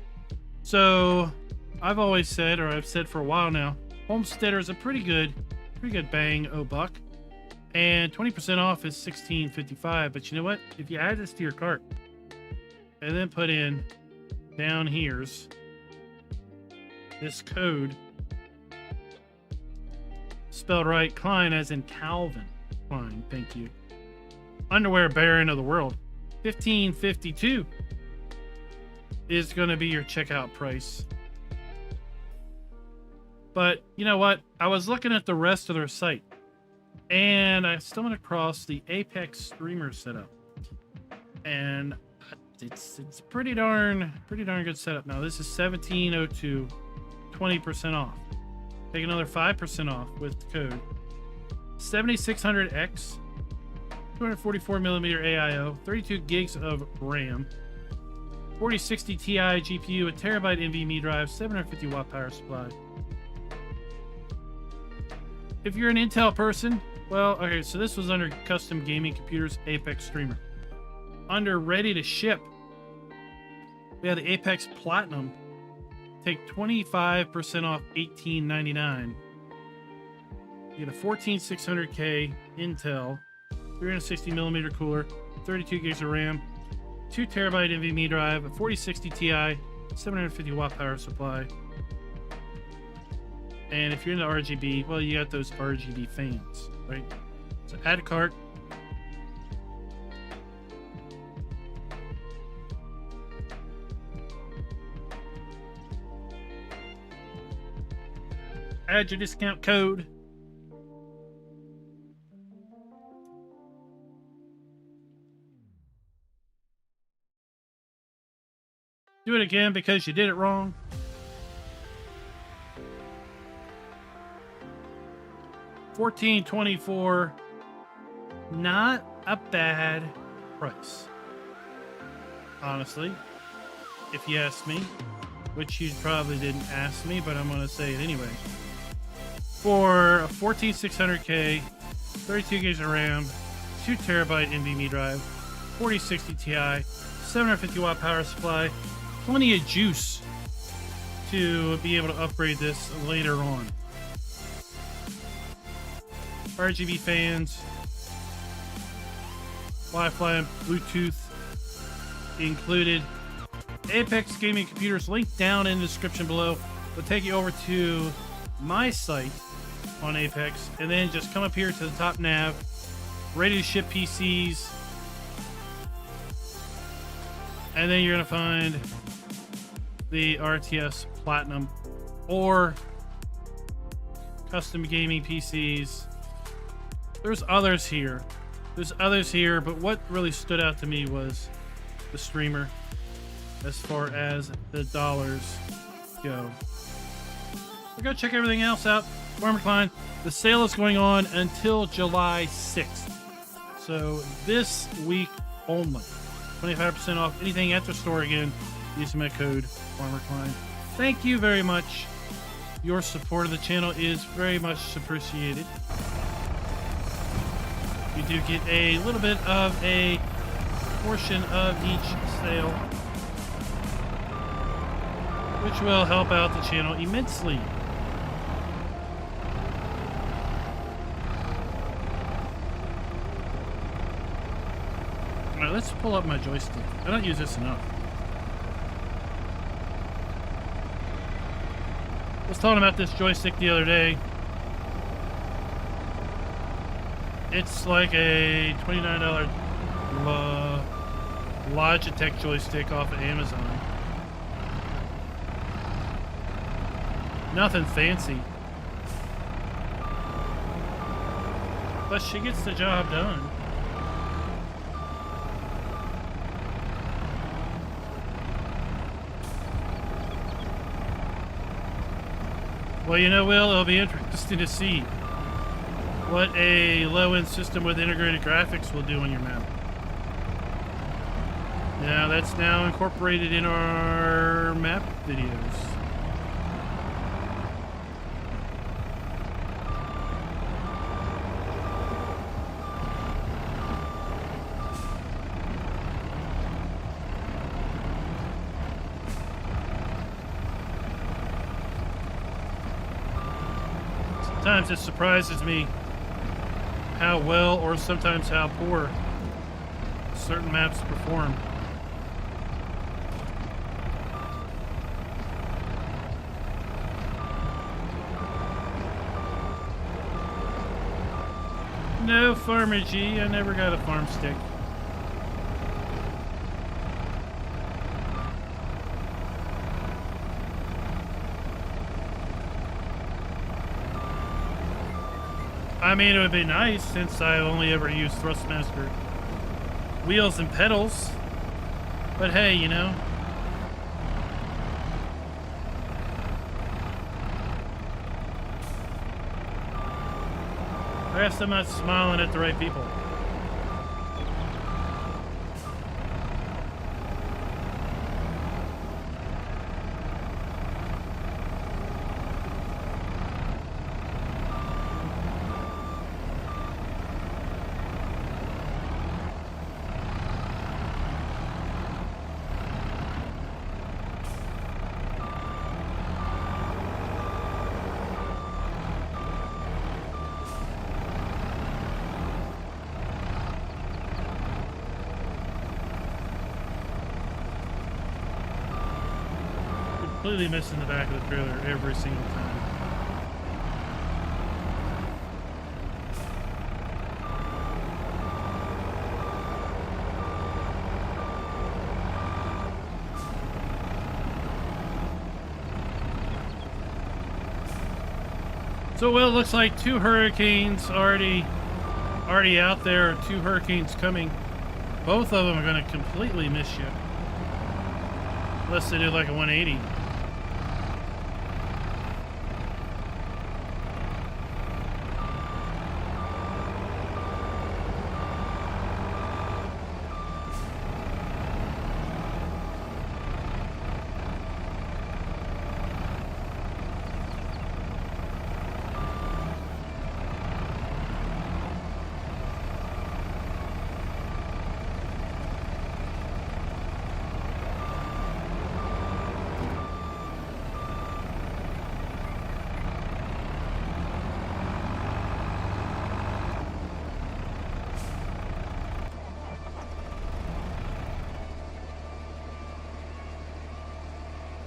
So I've always said, or I've said for a while now, Homesteader is a pretty good bang o' buck, and 20% off is $16.55. But you know what? If you add this to your cart and then put in down here's this code spelled right, Klein as in Calvin Klein, thank you. underwear baron of the world. $15.52 is going to be your checkout price. But you know what? I was looking at the rest of their site, and I stumbled across the Apex streamer setup, and it's pretty darn good setup. Now this is $17.02, 20% off. Take another 5% off with the code 7600X, 244mm AIO, 32 gigs of RAM, 4060 Ti GPU, a terabyte NVMe drive, 750 watt power supply. If you're an Intel person, well, okay, so this was under custom gaming computers, Apex streamer. Under ready to ship, we have the Apex Platinum. Take 25% off $18.99. You get a 14600K Intel, 360mm cooler, 32 gigs of RAM, 2 terabyte NVMe drive, a 4060 Ti, 750 watt power supply. And if you're into RGB, well, you got those RGB fans, right? So add a cart. Add your discount code. Do it again because you did it wrong. $14.24. Not a bad price, honestly, if you ask me, which you probably didn't ask me, but I'm going to say it anyway. For a 14600K, 32 gigs of RAM, 2 terabyte NVMe drive, 4060 Ti, 750 watt power supply, plenty of juice to be able to upgrade this later on. RGB fans, Wi-Fi and Bluetooth included. Apex Gaming Computers, link down in the description below, will take you over to my site on Apex, and then just come up here to the top nav, ready to ship PCs, and then you're going to find the RTS Platinum or custom gaming PCs. There's others here, but what really stood out to me was the streamer as far as the dollars go. So go check everything else out. FARMER-KLEIN. The sale is going on until July 6th. So this week only. 25% off anything at the store again using my code FARMER-KLEIN. Thank you very much. Your support of the channel is very much appreciated. You do get a little bit of a portion of each sale, which will help out the channel immensely. Alright, let's pull up my joystick. I don't use this enough. I was talking about this joystick the other day. It's like a $29 Logitech joystick off of Amazon. Nothing fancy. But she gets the job done. Well, you know, Will, it'll be interesting to see what a low-end system with integrated graphics will do on your map. Now, that's now incorporated in our map videos. Sometimes it surprises me how well, or sometimes how poor, certain maps perform. No, Farmer G. I never got a farm stick. I mean, it would be nice since I only ever use Thrustmaster wheels and pedals. But hey, you know. I guess I'm not smiling at the right people. Completely missing the back of the trailer every single time. So well, it looks like 2 hurricanes already out there, or 2 hurricanes coming. Both of them are going to completely miss you. Unless they do like a 180.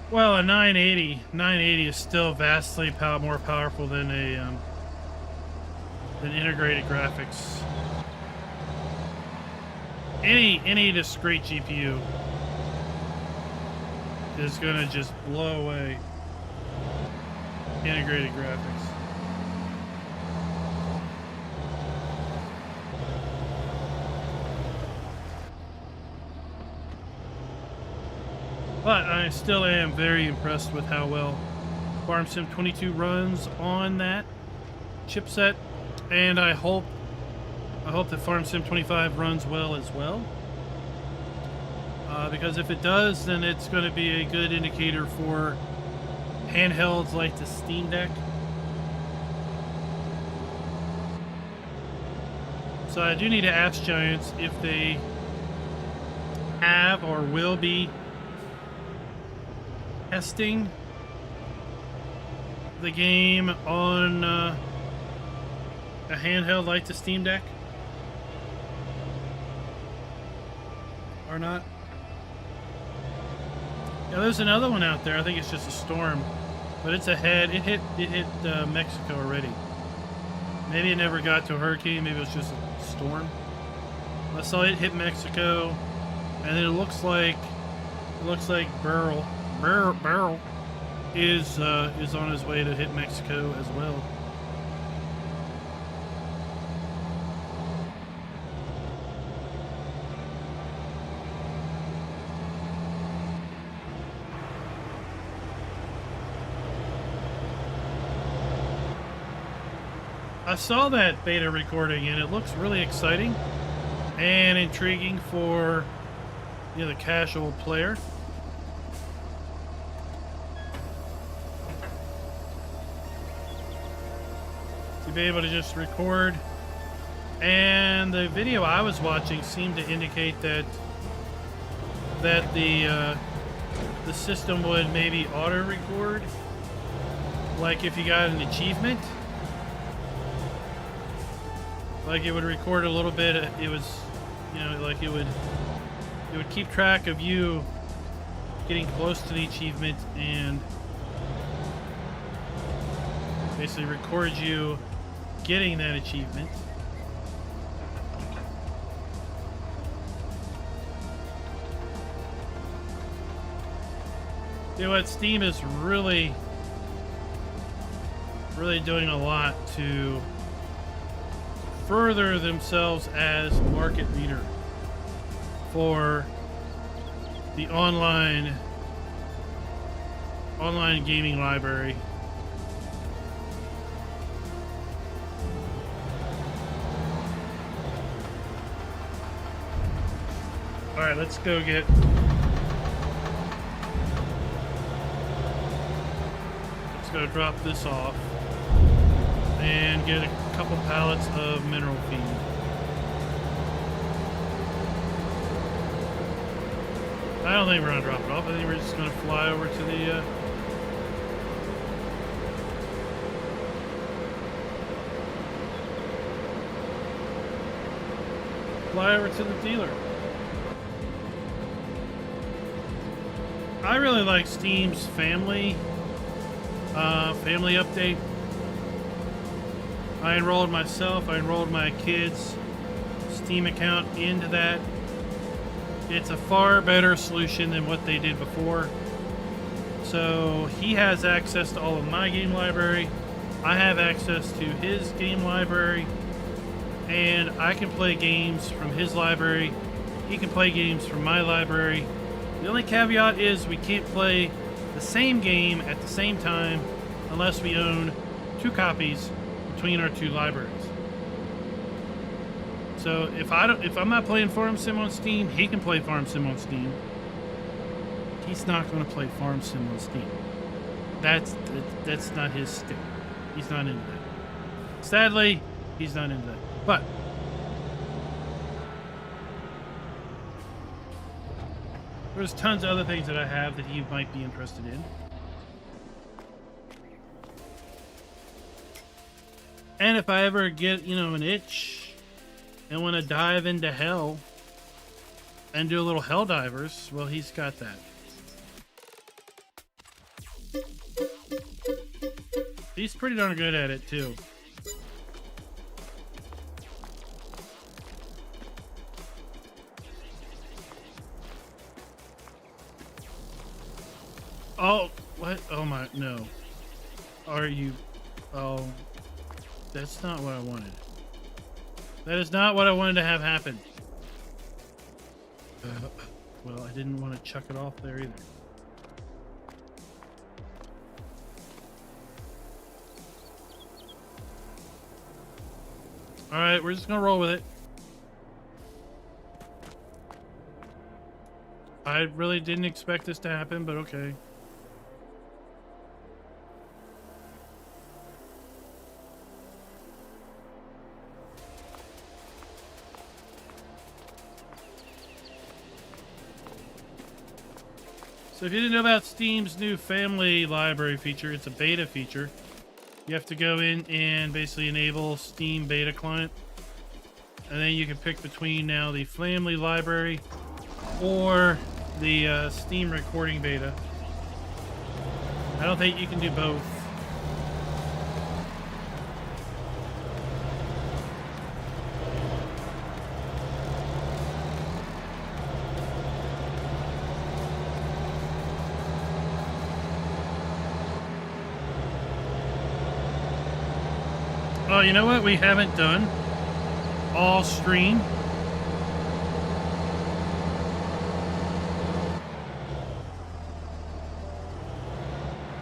Well, a 980 is still vastly more powerful than a than integrated graphics. Any discrete GPU is gonna just blow away integrated graphics. But I still am very impressed with how well FarmSim 22 runs on that chipset, and I hope that FarmSim 25 runs well as well. Because if it does, then it's going to be a good indicator for handhelds like the Steam Deck. So I do need to ask Giants if they have or will be testing the game on a handheld like the Steam Deck or not. Yeah, there's another one out there. I think it's just a storm, but it's ahead. It hit Mexico already. Maybe it never got to a hurricane. Maybe it was just a storm. I saw it hit Mexico, and then it looks like Bale is on his way to hit Mexico as well. I saw that beta recording and it looks really exciting and intriguing for, you know, the casual player. To be able to just record, and the video I was watching seemed to indicate that the system would maybe auto record, like if you got an achievement. Like it would record a little bit. It was, you know, like it would keep track of you getting close to the achievement and basically record you getting that achievement. You know what? Steam is really doing a lot to further themselves as market leader for the online gaming library. All right, let's go drop this off and get a couple pallets of mineral feed. I don't think we're gonna drop it off. I think we're just gonna fly over to the dealer. I really like Steam's family update. I enrolled myself, I enrolled my kids' Steam account into that. It's a far better solution than what they did before. So he has access to all of my game library. I have access to his game library. And I can play games from his library. He can play games from my library. The only caveat is we can't play the same game at the same time unless we own 2 copies between our 2 libraries. So if I'm not playing Farm Sim on Steam, he can play Farm Sim on Steam. He's not going to play Farm Sim on Steam. That's not his stick. He's not into that. Sadly, he's not into that. But there's tons of other things that I have that he might be interested in. And if I ever get, an itch and want to dive into hell and do a little hell divers, well, he's got that. He's pretty darn good at it too. Oh, what? Oh my, no. Are you? Oh, that's not what I wanted. That is not what I wanted to have happen. Well, I didn't want to chuck it off there either. All right, we're just gonna roll with it. I really didn't expect this to happen, but okay. So if you didn't know about Steam's new family library feature, it's a beta feature. You have to go in and basically enable Steam beta client. And then you can pick between now the family library or the Steam recording beta. I don't think you can do both. Oh, you know what we haven't done all stream?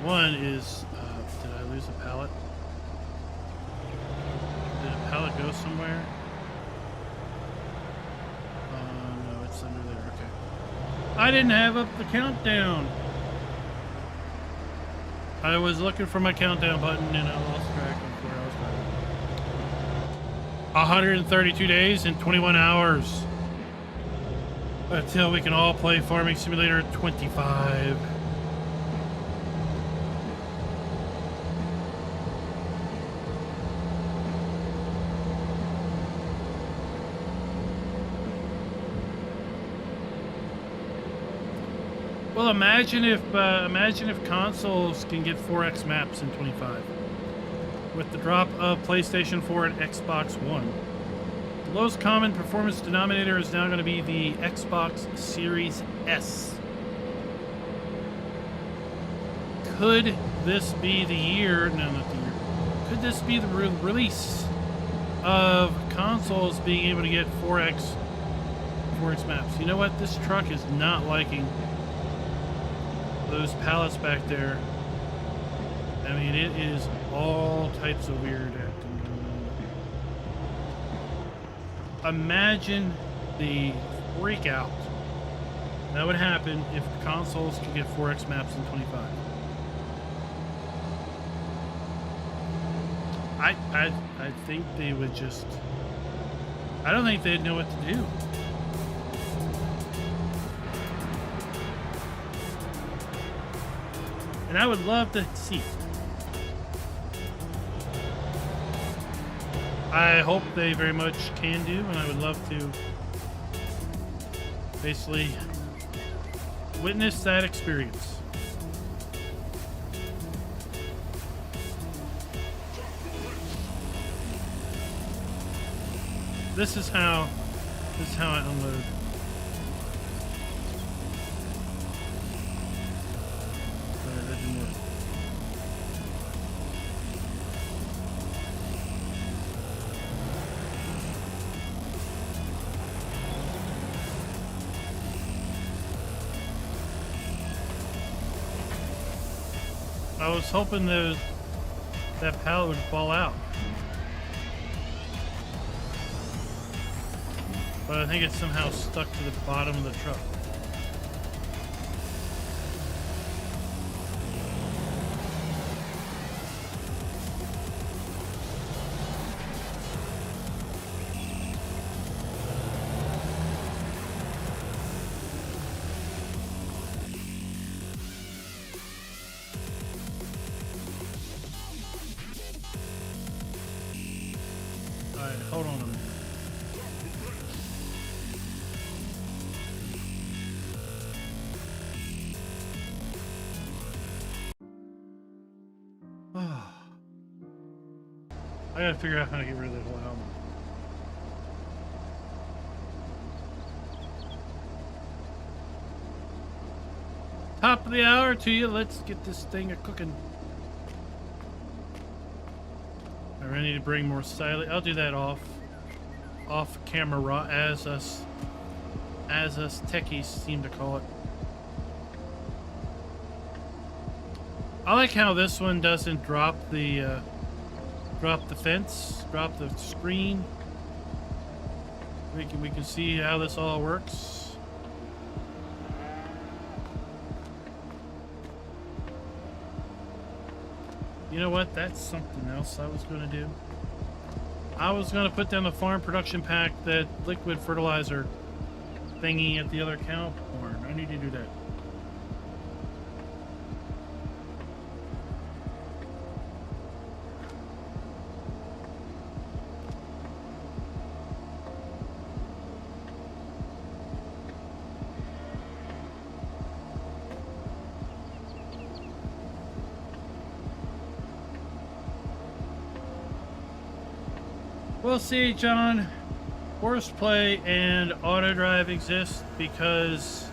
One is, did I lose a pallet? Did a pallet go somewhere? No, it's under there, okay. I didn't have up the countdown. I was looking for my countdown button and I lost track of where I was going. 132 days and 21 hours until we can all play Farming Simulator 25. Well, imagine if consoles can get 4X maps in 25. With the drop of PlayStation 4 and Xbox One. The lowest common performance denominator is now going to be the Xbox Series S. could this be the year? No, not the year. Could this be the release of consoles being able to get 4X maps? You know what? This truck is not liking those pallets back there. I mean, it is all types of weird acting going on. Imagine the freak out that would happen if consoles could get 4X maps in 25. I think they would just... I don't think they'd know what to do. And I would love to see. I hope they very much can do, and I would love to basically witness that experience. This is how I unload. Sorry, that didn't work. I was hoping that pallet would fall out. But I think it's somehow stuck to the bottom of the truck. Alright, hold on a minute. I gotta figure out how to get rid of that whole helmet. Top of the hour to you. Let's get this thing a cooking. I need to bring more silage. I'll do that off camera as us techies seem to call it. I like how this one doesn't drop the fence, drop the screen. We can see how this all works. You know what? That's something else I was going to do. I was going to put down the farm production pack, that liquid fertilizer thingy at the other cow barn. I need to do that. We'll see, John. Horseplay and AutoDrive exist because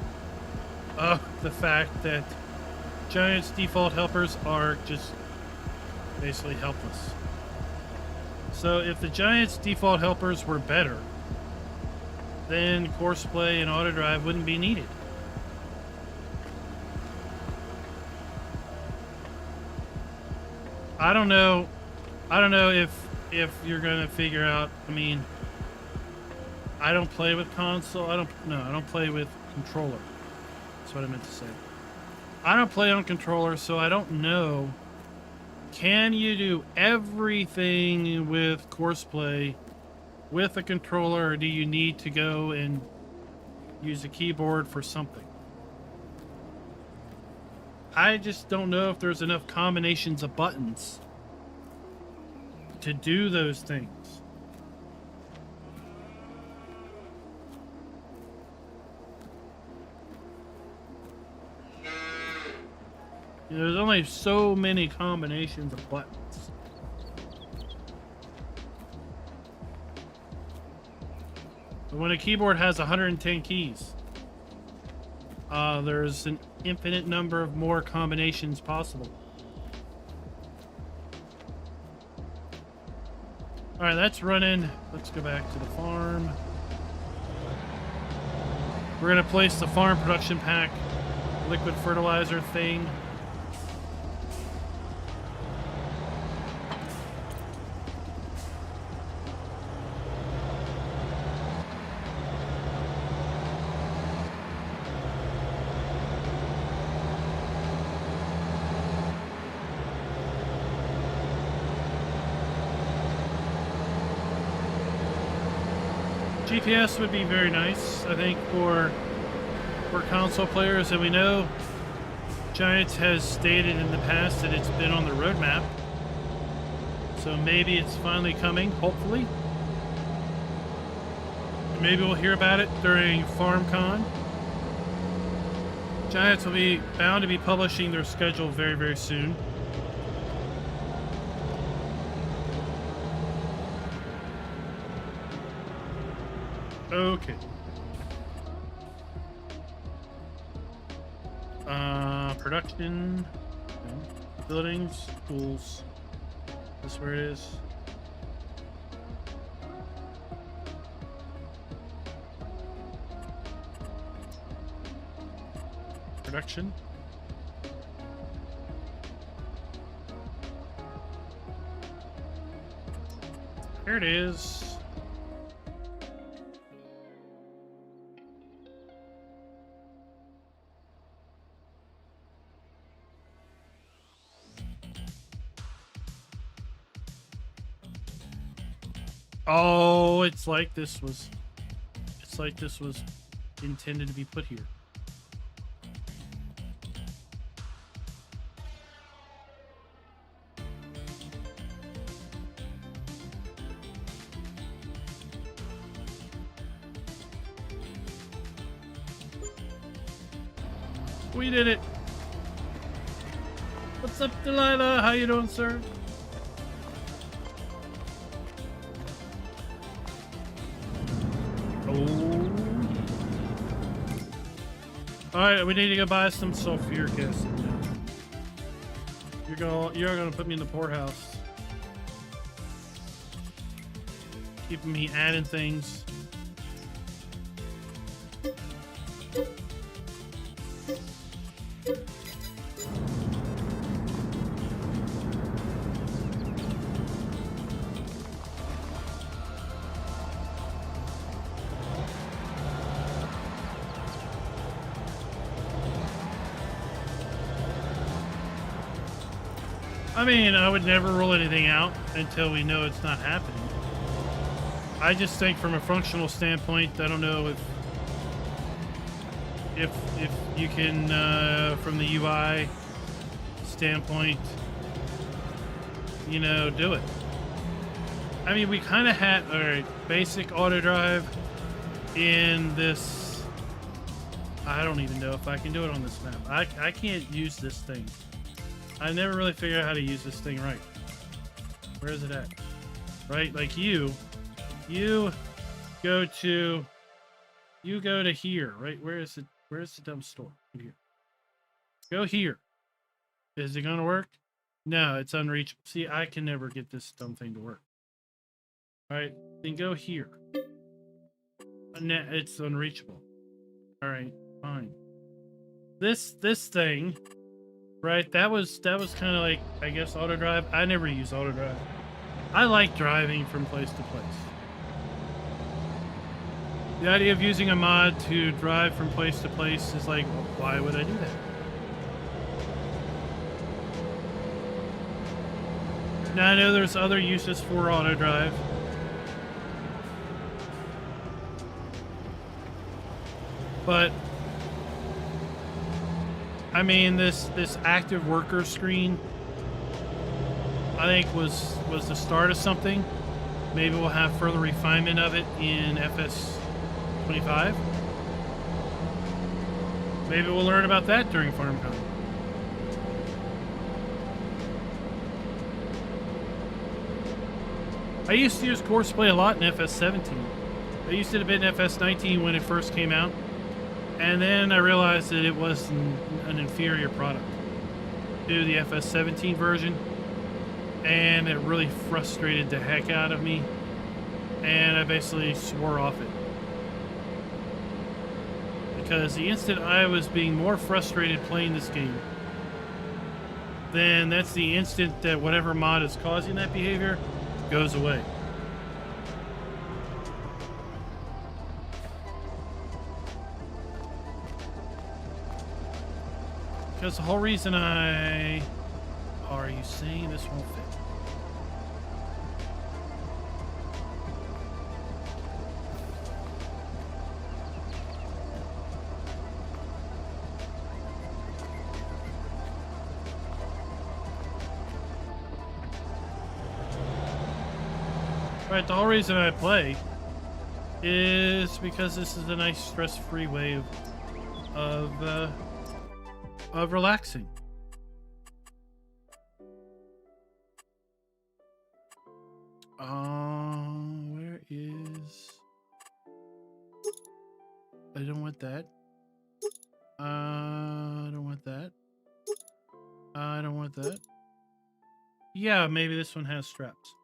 of the fact that Giant's default helpers are just basically helpless. So if the Giant's default helpers were better, then Horseplay and AutoDrive wouldn't be needed. I don't know if you're gonna figure out. I mean, I don't play with console. I don't play with controller. That's what I meant to say. I don't play on controller, so I don't know. Can you do everything with Horseplay with a controller, or do you need to go and use a keyboard for something? I just don't know if there's enough combinations of buttons to do those things. You know, there's only so many combinations of buttons. But when a keyboard has 110 keys, there's an infinite number of more combinations possible. All right, that's running. Let's go back to the farm. We're gonna place the farm production pack liquid fertilizer thing. GPS would be very nice, I think, for console players, and we know Giants has stated in the past that it's been on the roadmap, so maybe it's finally coming, hopefully. Maybe we'll hear about it during FarmCon. Giants will be bound to be publishing their schedule very, very soon. Okay. Production, no. Buildings, tools. This is where it is. Production. Here it is. Oh, it's like this was intended to be put here. We did it. What's up, Delilah? How you doing, sir? Alright, we need to go buy some sulfuric acid. You're gonna put me in the poorhouse. Keeping me adding things. I mean, I would never rule anything out until we know it's not happening. I just think from a functional standpoint, I don't know if you can, from the UI standpoint, you know, do it. I mean, we kind of had, all right, basic AutoDrive in this. I don't even know if I can do it on this map. I can't use this thing. I never really figured out how to use this thing right. Where is it at? Right, like you go to here, right? Where is it? Where's the dump store? Here. Go here. Is it gonna work? No, it's unreachable. See, I can never get this dumb thing to work. All right, then go here. It's unreachable. All right, fine. This thing. Right, that was kind of like, I guess, AutoDrive. I never use AutoDrive. I like driving from place to place. The idea of using a mod to drive from place to place is like, well, why would I do that? Now, I know there's other uses for AutoDrive. But I mean, this active worker screen, I think was the start of something. Maybe we'll have further refinement of it in FS25. Maybe we'll learn about that during FarmCon. I used to use Courseplay a lot in FS17. I used it a bit in FS19 when it first came out. And then I realized that it was an inferior product to the FS17 version, and it really frustrated the heck out of me, and I basically swore off it. Because the instant I was being more frustrated playing this game, then that's the instant that whatever mod is causing that behavior goes away. Because the whole reason are you saying this won't fit? Right, the whole reason I play is because this is a nice stress-free way of relaxing. Where is... I don't want that. I don't want that. I don't want that. Yeah, maybe this one has straps.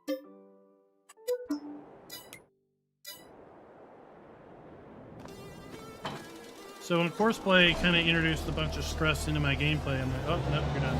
So when Courseplay kind of introduced a bunch of stress into my gameplay, I'm like, oh, no, you're done.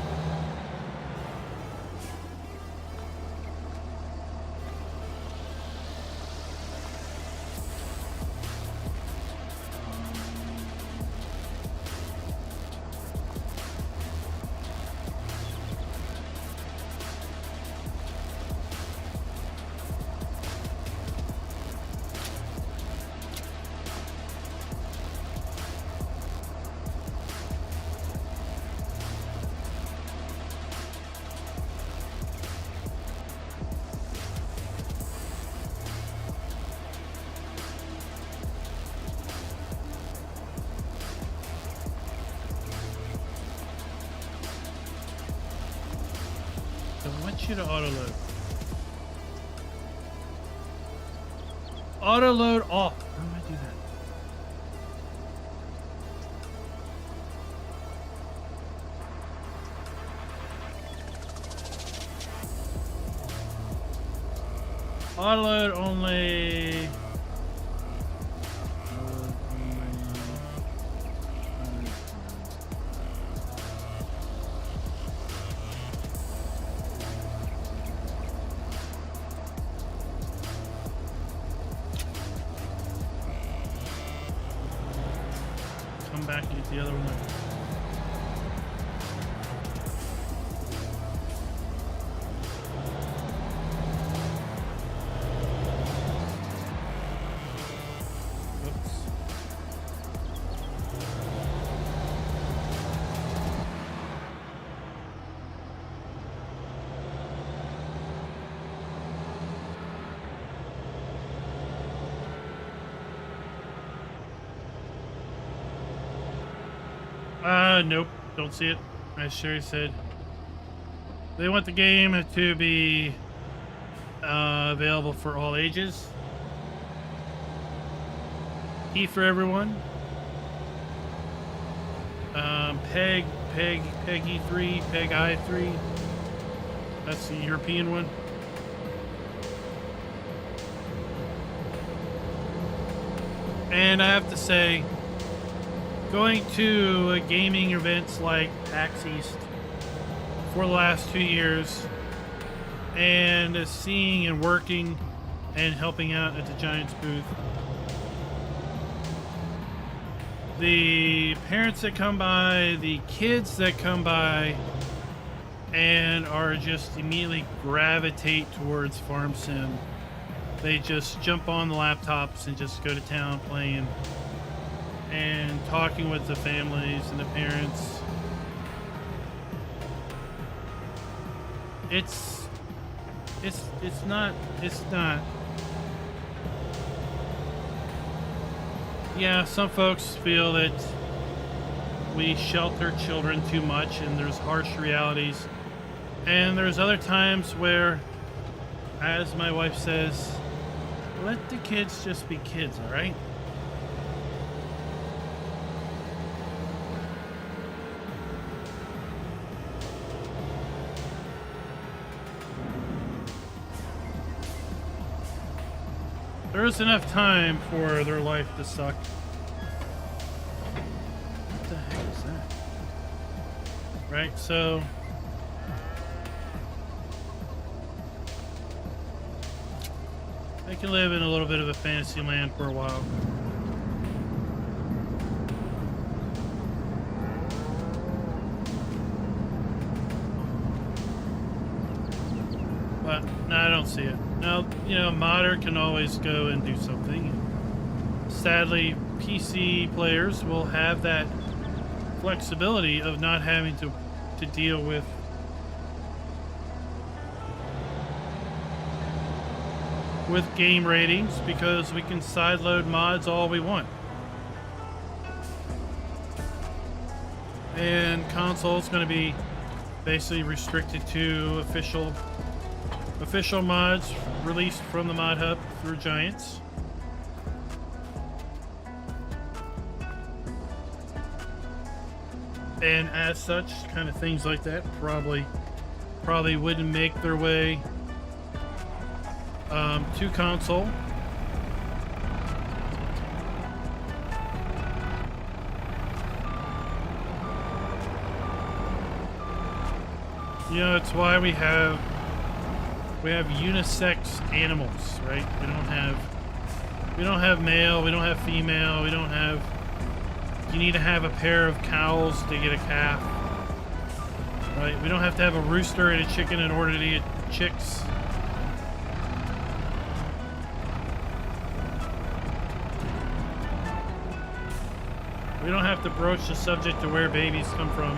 I want you to auto-load. Auto-load off. How do I do that? Auto-load only. Back and get the other one. Nope, don't see it. As Sherry said, they want the game to be available for all ages. E for everyone. PEG E3, PEG I3. That's the European one. And I have to say, going to gaming events like PAX East for the last 2 years and seeing and working and helping out at the Giants booth, the parents that come by, the kids that come by and are just immediately gravitate towards Farm Sim. They just jump on the laptops and just go to town playing and talking with the families and the parents. It's not. Yeah, some folks feel that we shelter children too much and there's harsh realities. And there's other times where, as my wife says, let the kids just be kids, all right? There is enough time for their life to suck. What the heck is that? Right, so they can live in a little bit of a fantasy land for a while. But no, I don't see it. Now, you know, modder can always go and do something. Sadly, PC players will have that flexibility of not having to deal with game ratings, because we can sideload mods all we want. And console is going to be basically restricted to official mods released from the mod hub through Giants. And as such, kind of things like that probably wouldn't make their way to console. You know, it's why we have unisex animals, right? We don't have male, we don't have female, we don't have. You need to have a pair of cows to get a calf, right? We don't have to have a rooster and a chicken in order to get chicks. We don't have to broach the subject of where babies come from.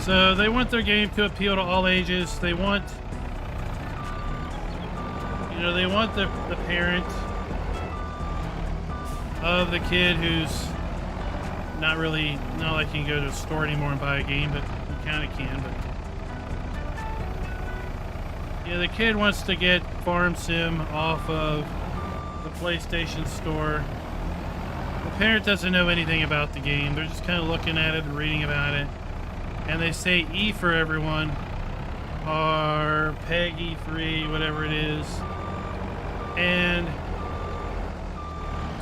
So they want their game to appeal to all ages. They want, you know, they want the parent of the kid who's not like you can go to a store anymore and buy a game, but you kind of can. But yeah, the kid wants to get Farm Sim off of the PlayStation Store. The parent doesn't know anything about the game. They're just kind of looking at it and reading about it. And they say E for everyone, or PEG E3, whatever it is. And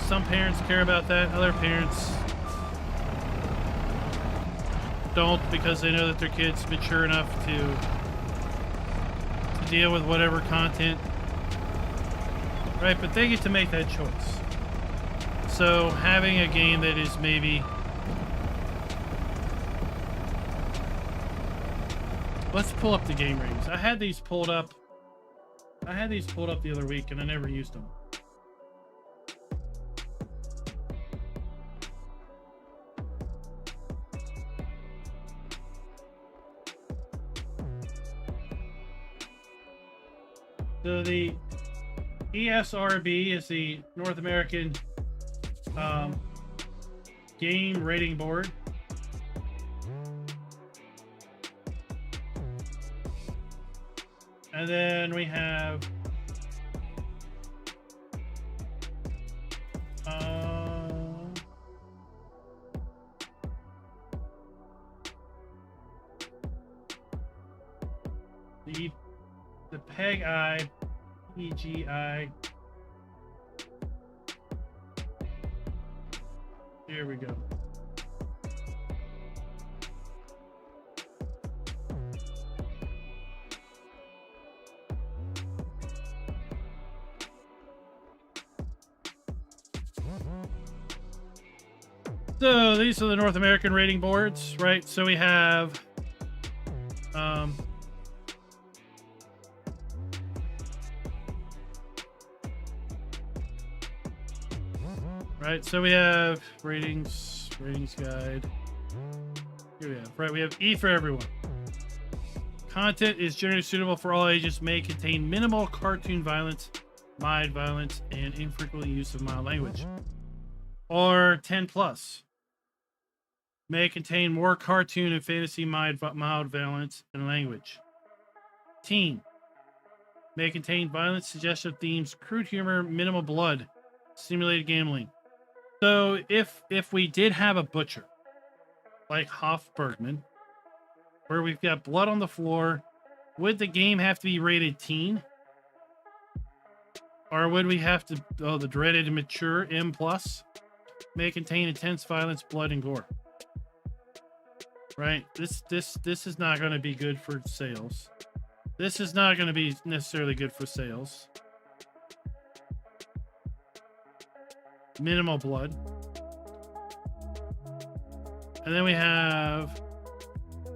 some parents care about that, other parents don't, because they know that their kid's mature enough to deal with whatever content. Right, but they get to make that choice. So having a game that is maybe... Let's pull up the game ratings. I had these pulled up the other week and I never used them. So the ESRB is the North American Game Rating Board. And then we have the PEGI, PEGI. Here we go. So these are the North American rating boards, right? So we have right, so we have ratings guide. Here we have, right, we have E for everyone. Content is generally suitable for all ages, may contain minimal cartoon violence, mild violence, and infrequent use of mild language. Or 10 plus. May contain more cartoon and fantasy mild violence and language. Teen. May contain violent, suggestive themes, crude humor, minimal blood, simulated gambling. So if we did have a butcher, like Bergman, where we've got blood on the floor, would the game have to be rated teen? Or would we have to, the dreaded mature M+, may contain intense violence, blood, and gore. Right? This is not going to be good for sales. This is not going to be necessarily good for sales. Minimal blood. And then we have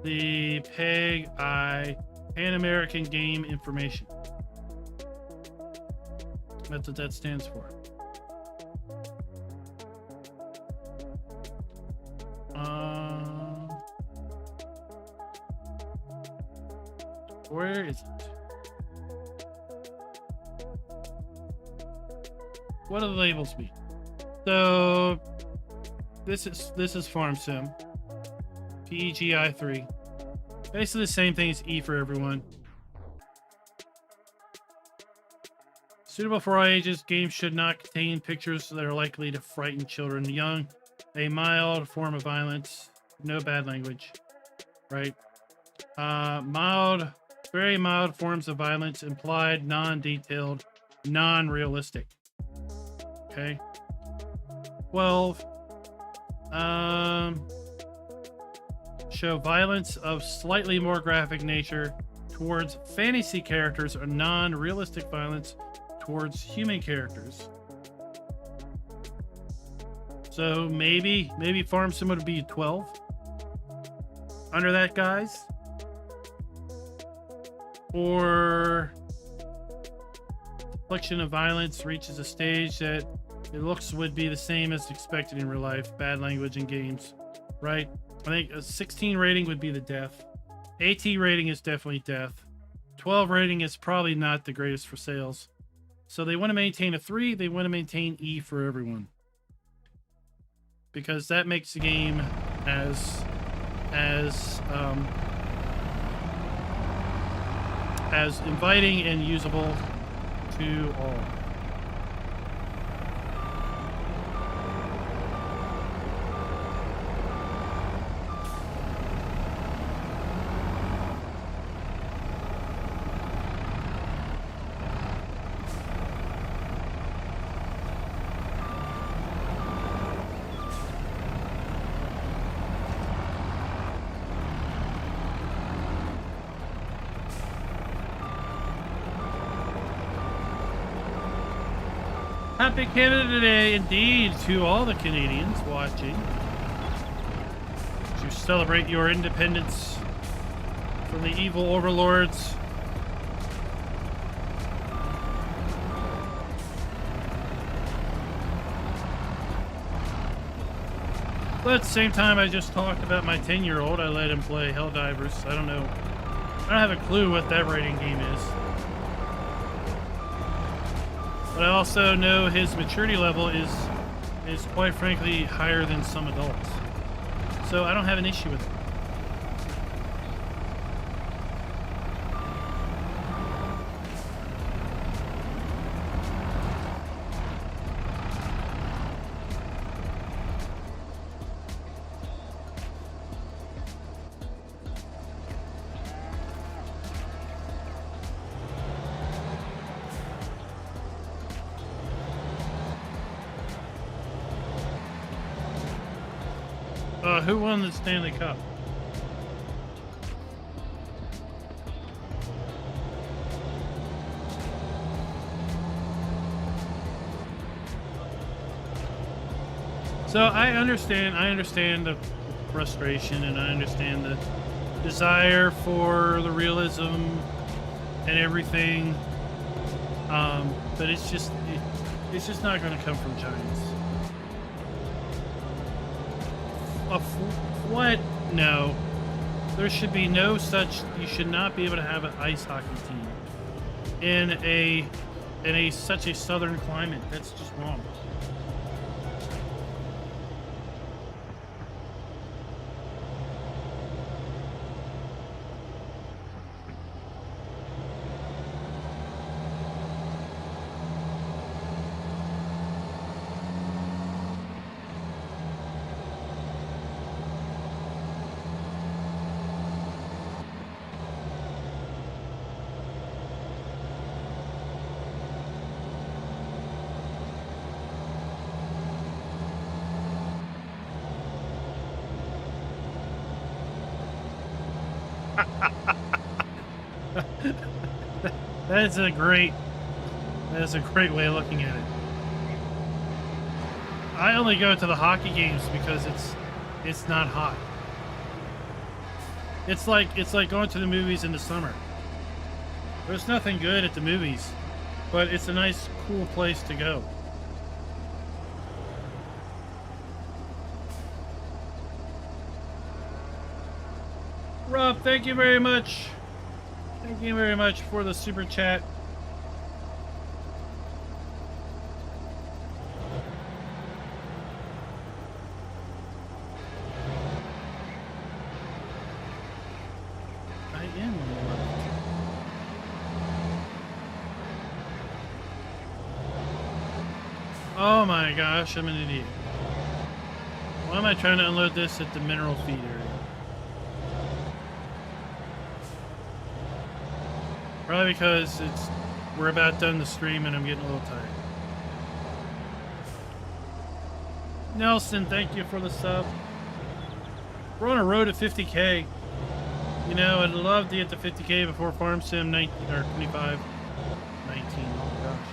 the PEG-I, Pan American Game Information. That's what that stands for. Where is it? What do the labels mean? So this is Farm Sim. PEGI3. Basically the same thing as E for everyone. Suitable for all ages, games should not contain pictures that are likely to frighten children young. A mild form of violence, no bad language, right? Very mild forms of violence, implied, non-detailed, non-realistic. Okay. 12. Show violence of slightly more graphic nature towards fantasy characters or non-realistic violence towards human characters. So maybe Farm Sim would be 12. Under that, guys. Or affliction of violence reaches a stage that it looks would be the same as expected in real life. Bad language in games, right? I think a 16 rating would be the death. AT rating is definitely death. 12 rating is probably not the greatest for sales. So they want to maintain a 3. They want to maintain E for everyone. Because that makes the game as inviting and usable to all. Happy Canada Day, indeed, to all the Canadians watching. To celebrate your independence from the evil overlords. But at the same time, I just talked about my 10-year-old. I let him play Helldivers. I don't know. I don't have a clue what that rating game is. But I also know his maturity level is quite frankly higher than some adults. So I don't have an issue with it. Who won the Stanley Cup? So I understand the frustration, and I understand the desire for the realism and everything. But it's just not going to come from Giants. What? No. There should be no such. You should not be able to have an ice hockey team in such a southern climate. That's just wrong. That is a great way of looking at it. I only go to the hockey games because it's not hot. It's like going to the movies in the summer. There's nothing good at the movies, but it's a nice, cool place to go. Rob, thank you very much. Thank you very much for the super chat. I am on the left. Oh my gosh, I'm an idiot. Why am I trying to unload this at the mineral feed area? Probably because we're about done the stream and I'm getting a little tired. Nelson, thank you for the sub. We're on a road to 50K. You know, I'd love to get to 50K before Farm Sim 19 or 25. 19, oh my gosh.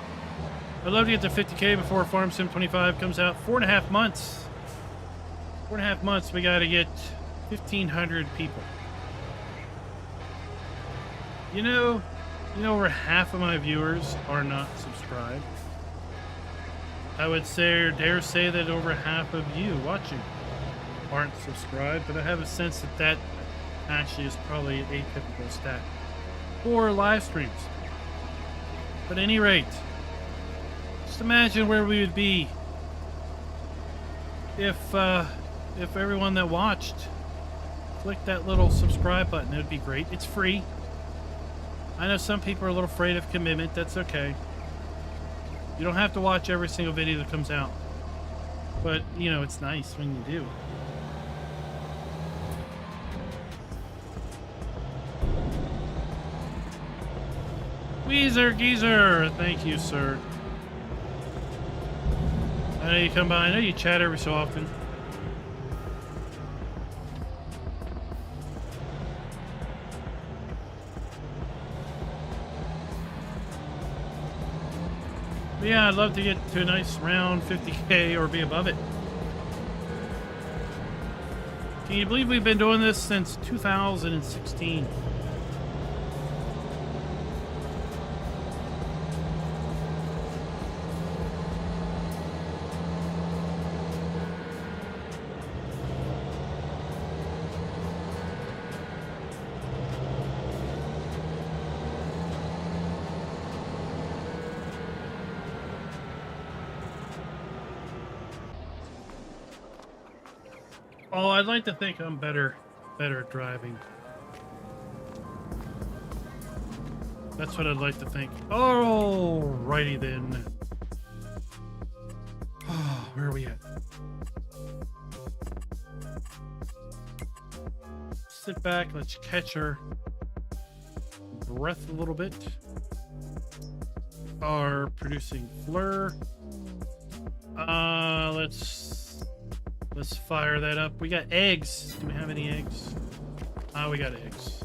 I'd love to get to 50K before Farm Sim 25 comes out. 4.5 months. 4.5 months, we gotta get 1,500 people. You know, over half of my viewers are not subscribed. I would dare say that over half of you watching aren't subscribed, but I have a sense that that actually is probably a typical stat for live streams. But at any rate, just imagine where we would be if everyone that watched clicked that little subscribe button. It would be great. It's free. I know some people are a little afraid of commitment. That's okay. You don't have to watch every single video that comes out. But, you know, it's nice when you do. Weezer Geezer, thank you, sir. I know you come by. I know you chat every so often. But yeah, I'd love to get to a nice round 50K or be above it. Can you believe we've been doing this since 2016? Oh, I'd like to think I'm better at driving. That's what I'd like to think. Alrighty then. Oh, where are we at? Sit back, let's catch our breath a little bit. Are producing fleur. Let's fire that up. We got eggs. Do we have any eggs? We got eggs.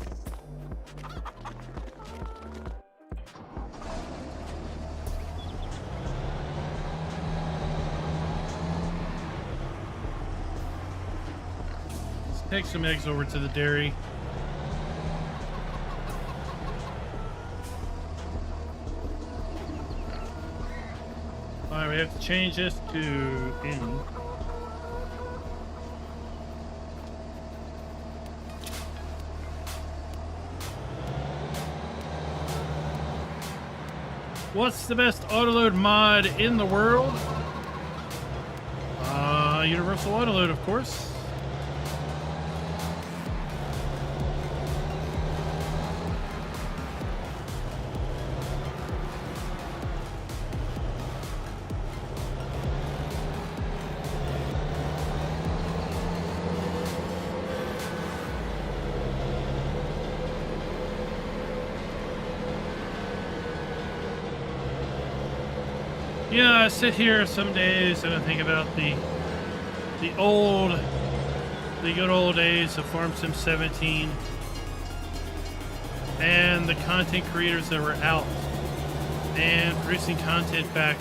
Let's take some eggs over to the dairy. Alright, we have to change this to in. What's the best autoload mod in the world? Universal Autoload, of course. Yeah, I sit here some days and I think about the good old days of Farm Sim 17 and the content creators that were out and producing content back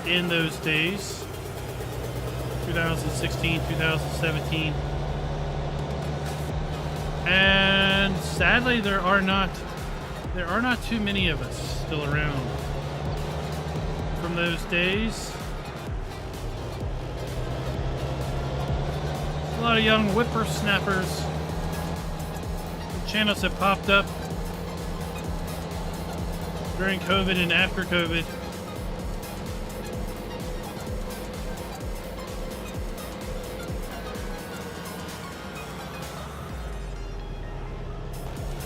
in those days, 2016, 2017. And sadly, there are not too many of us still around from those days. A lot of young whippersnappers. Channels have popped up during COVID and after COVID.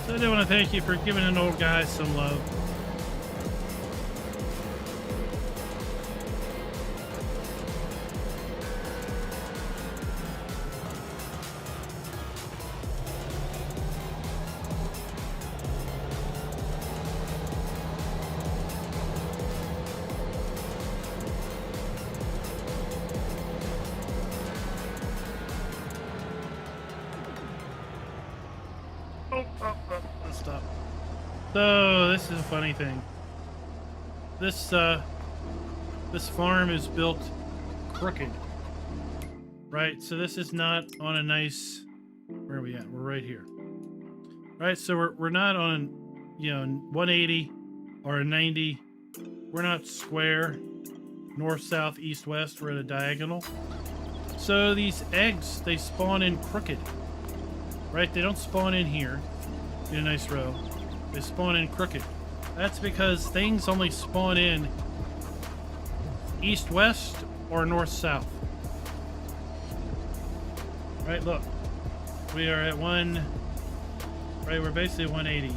So I do want to thank you for giving an old guy some love. Stop. So this is a funny thing. This farm is built crooked, right? So this is not on a nice. Where are we at? We're right here, right? So we're not on, 180 or a 90. We're not square, north, south, east, west. We're at a diagonal. So these eggs, they spawn in crooked, right? They don't spawn in here in a nice row. They spawn in crooked. That's because things only spawn in east-west or north-south. Right, look. We are at we're basically 180.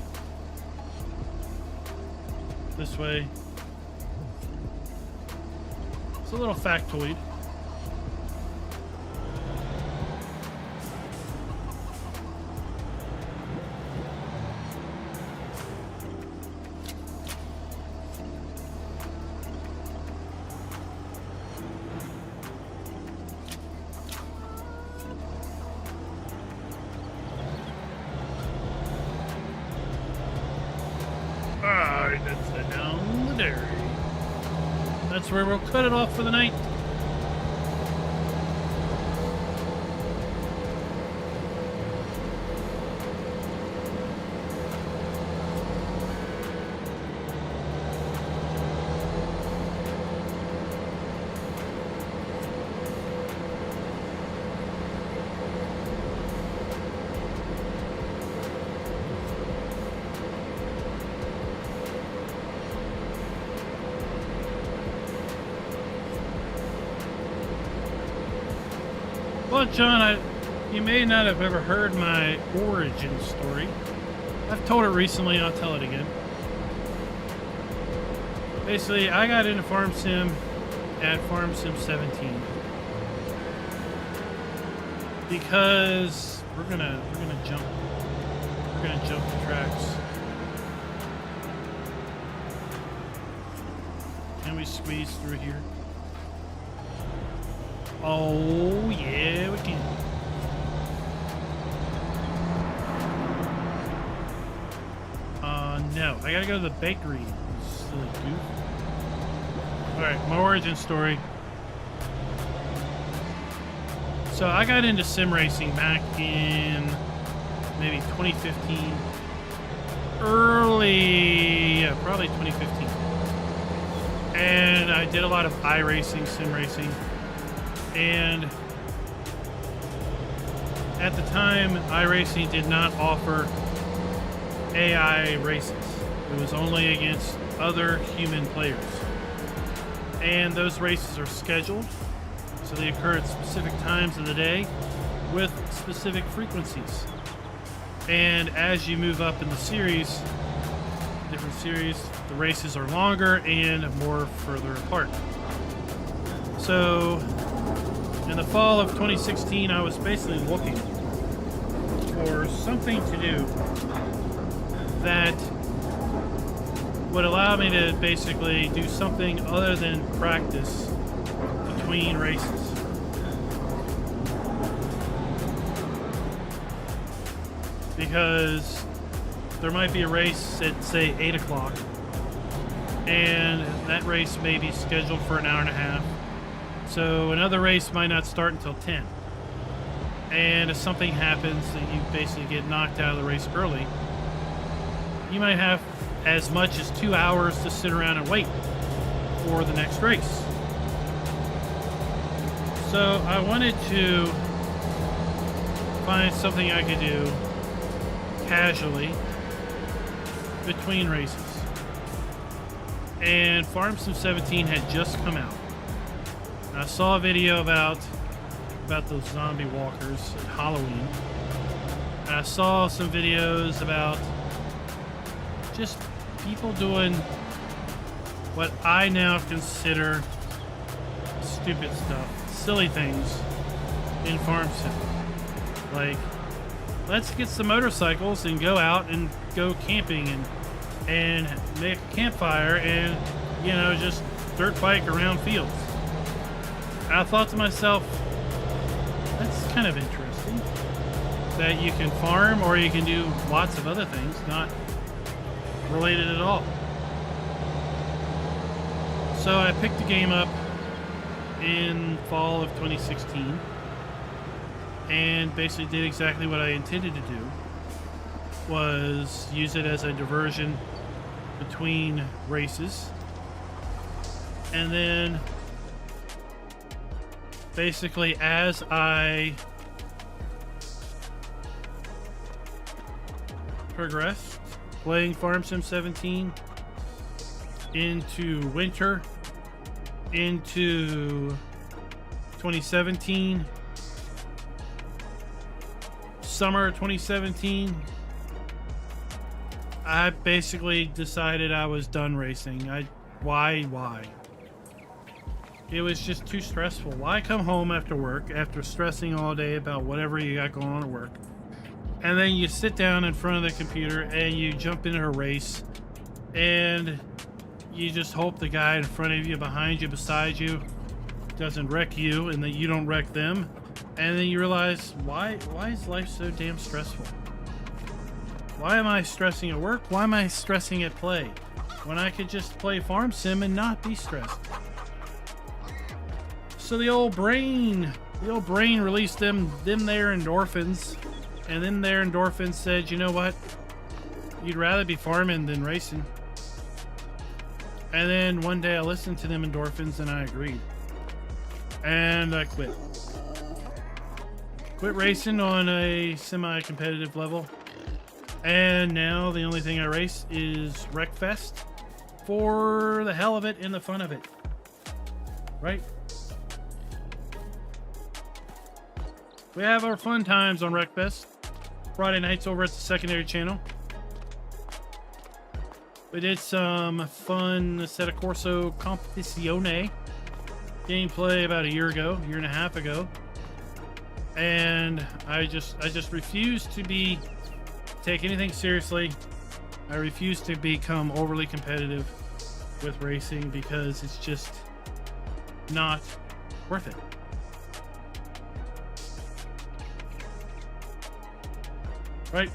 This way. It's a little factoid. That's down the dairy. That's where we'll cut it off for the night. Well, John, you may not have ever heard my origin story. I've told it recently, and I'll tell it again. Basically, I got into Farm Sim at Farm Sim 17 because we're gonna jump the tracks. Can we squeeze through here? Oh, yeah, we can. No. I gotta go to the bakery. Silly goof. Alright, my origin story. So, I got into sim racing back in maybe 2015. Probably 2015. And I did a lot of iRacing, sim racing. And at the time, iRacing did not offer AI races. It was only against other human players. And those races are scheduled, so they occur at specific times of the day with specific frequencies. And as you move up in the series, different series, the races are longer and more further apart. So in the fall of 2016, I was basically looking for something to do that would allow me to basically do something other than practice between races. Because there might be a race at, say, 8 o'clock, and that race may be scheduled for an hour and a half. So another race might not start until 10. And if something happens that you basically get knocked out of the race early, you might have as much as 2 hours to sit around and wait for the next race. So I wanted to find something I could do casually between races. And Farm Sim 17 had just come out. And I saw a video about those zombie walkers at Halloween. And I saw some videos about just people doing what I now consider stupid stuff, silly things in Farm Sim. Like, let's get some motorcycles and go out and go camping and make a campfire and, you know, just dirt bike around fields. And I thought to myself, that's kind of interesting that you can farm or you can do lots of other things not related at all. So I picked the game up in fall of 2016 and basically did exactly what I intended to do, was use it as a diversion between races. And then basically as I progressed playing Farm Sim 17 into winter, into 2017, summer 2017, I basically decided I was done racing. Why? It was just too stressful. Why come home after work, after stressing all day about whatever you got going on at work, and then you sit down in front of the computer and you jump into a race and you just hope the guy in front of you, behind you, beside you doesn't wreck you and that you don't wreck them. And then you realize, why is life so damn stressful? Why am I stressing at work? Why am I stressing at play? When I could just play Farm Sim and not be stressed. So the old brain released them their endorphins, and then their endorphins said, you know what? You'd rather be farming than racing. And then one day I listened to them endorphins and I agreed. And I quit. Quit racing on a semi-competitive level. And now the only thing I race is Wreckfest for the hell of it and the fun of it. Right? We have our fun times on Wreckfest. Friday nights over at the secondary channel. We did some fun Assetto Corsa Competizione gameplay about a year and a half ago. And I just refuse to take anything seriously. I refuse to become overly competitive with racing because it's just not worth it. Right?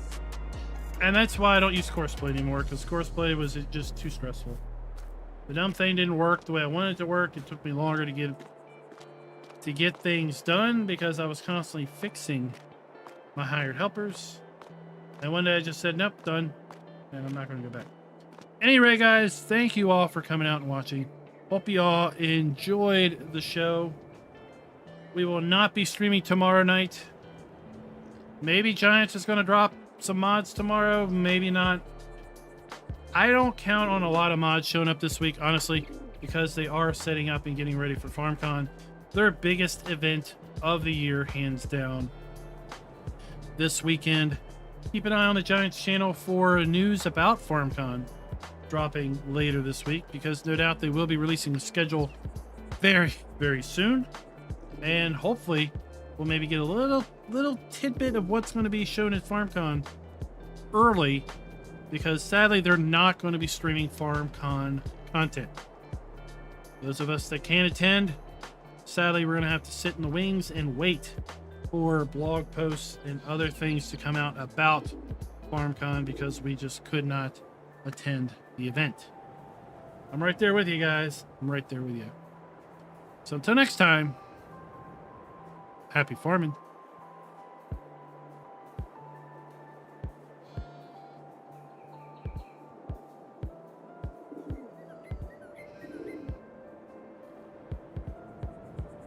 And that's why I don't use Courseplay anymore, because Courseplay was just too stressful. The dumb thing didn't work the way I wanted it to work. It took me longer to get things done because I was constantly fixing my hired helpers. And one day I just said, nope, done. And I'm not going to go back. Anyway, guys, thank you all for coming out and watching. Hope you all enjoyed the show. We will not be streaming tomorrow night. Maybe Giants is going to drop some mods tomorrow, maybe not. I don't count on a lot of mods showing up this week, honestly, because they are setting up and getting ready for FarmCon, their biggest event of the year, hands down, this weekend. Keep an eye on the Giants channel for news about FarmCon dropping later this week, because no doubt they will be releasing the schedule very, very soon, and hopefully we'll maybe get a little tidbit of what's going to be shown at FarmCon early, because sadly they're not going to be streaming FarmCon content. Those of us that can't attend, sadly we're going to have to sit in the wings and wait for blog posts and other things to come out about FarmCon because we just could not attend the event. I'm right there with you guys. I'm right there with you. So until next time, happy farming.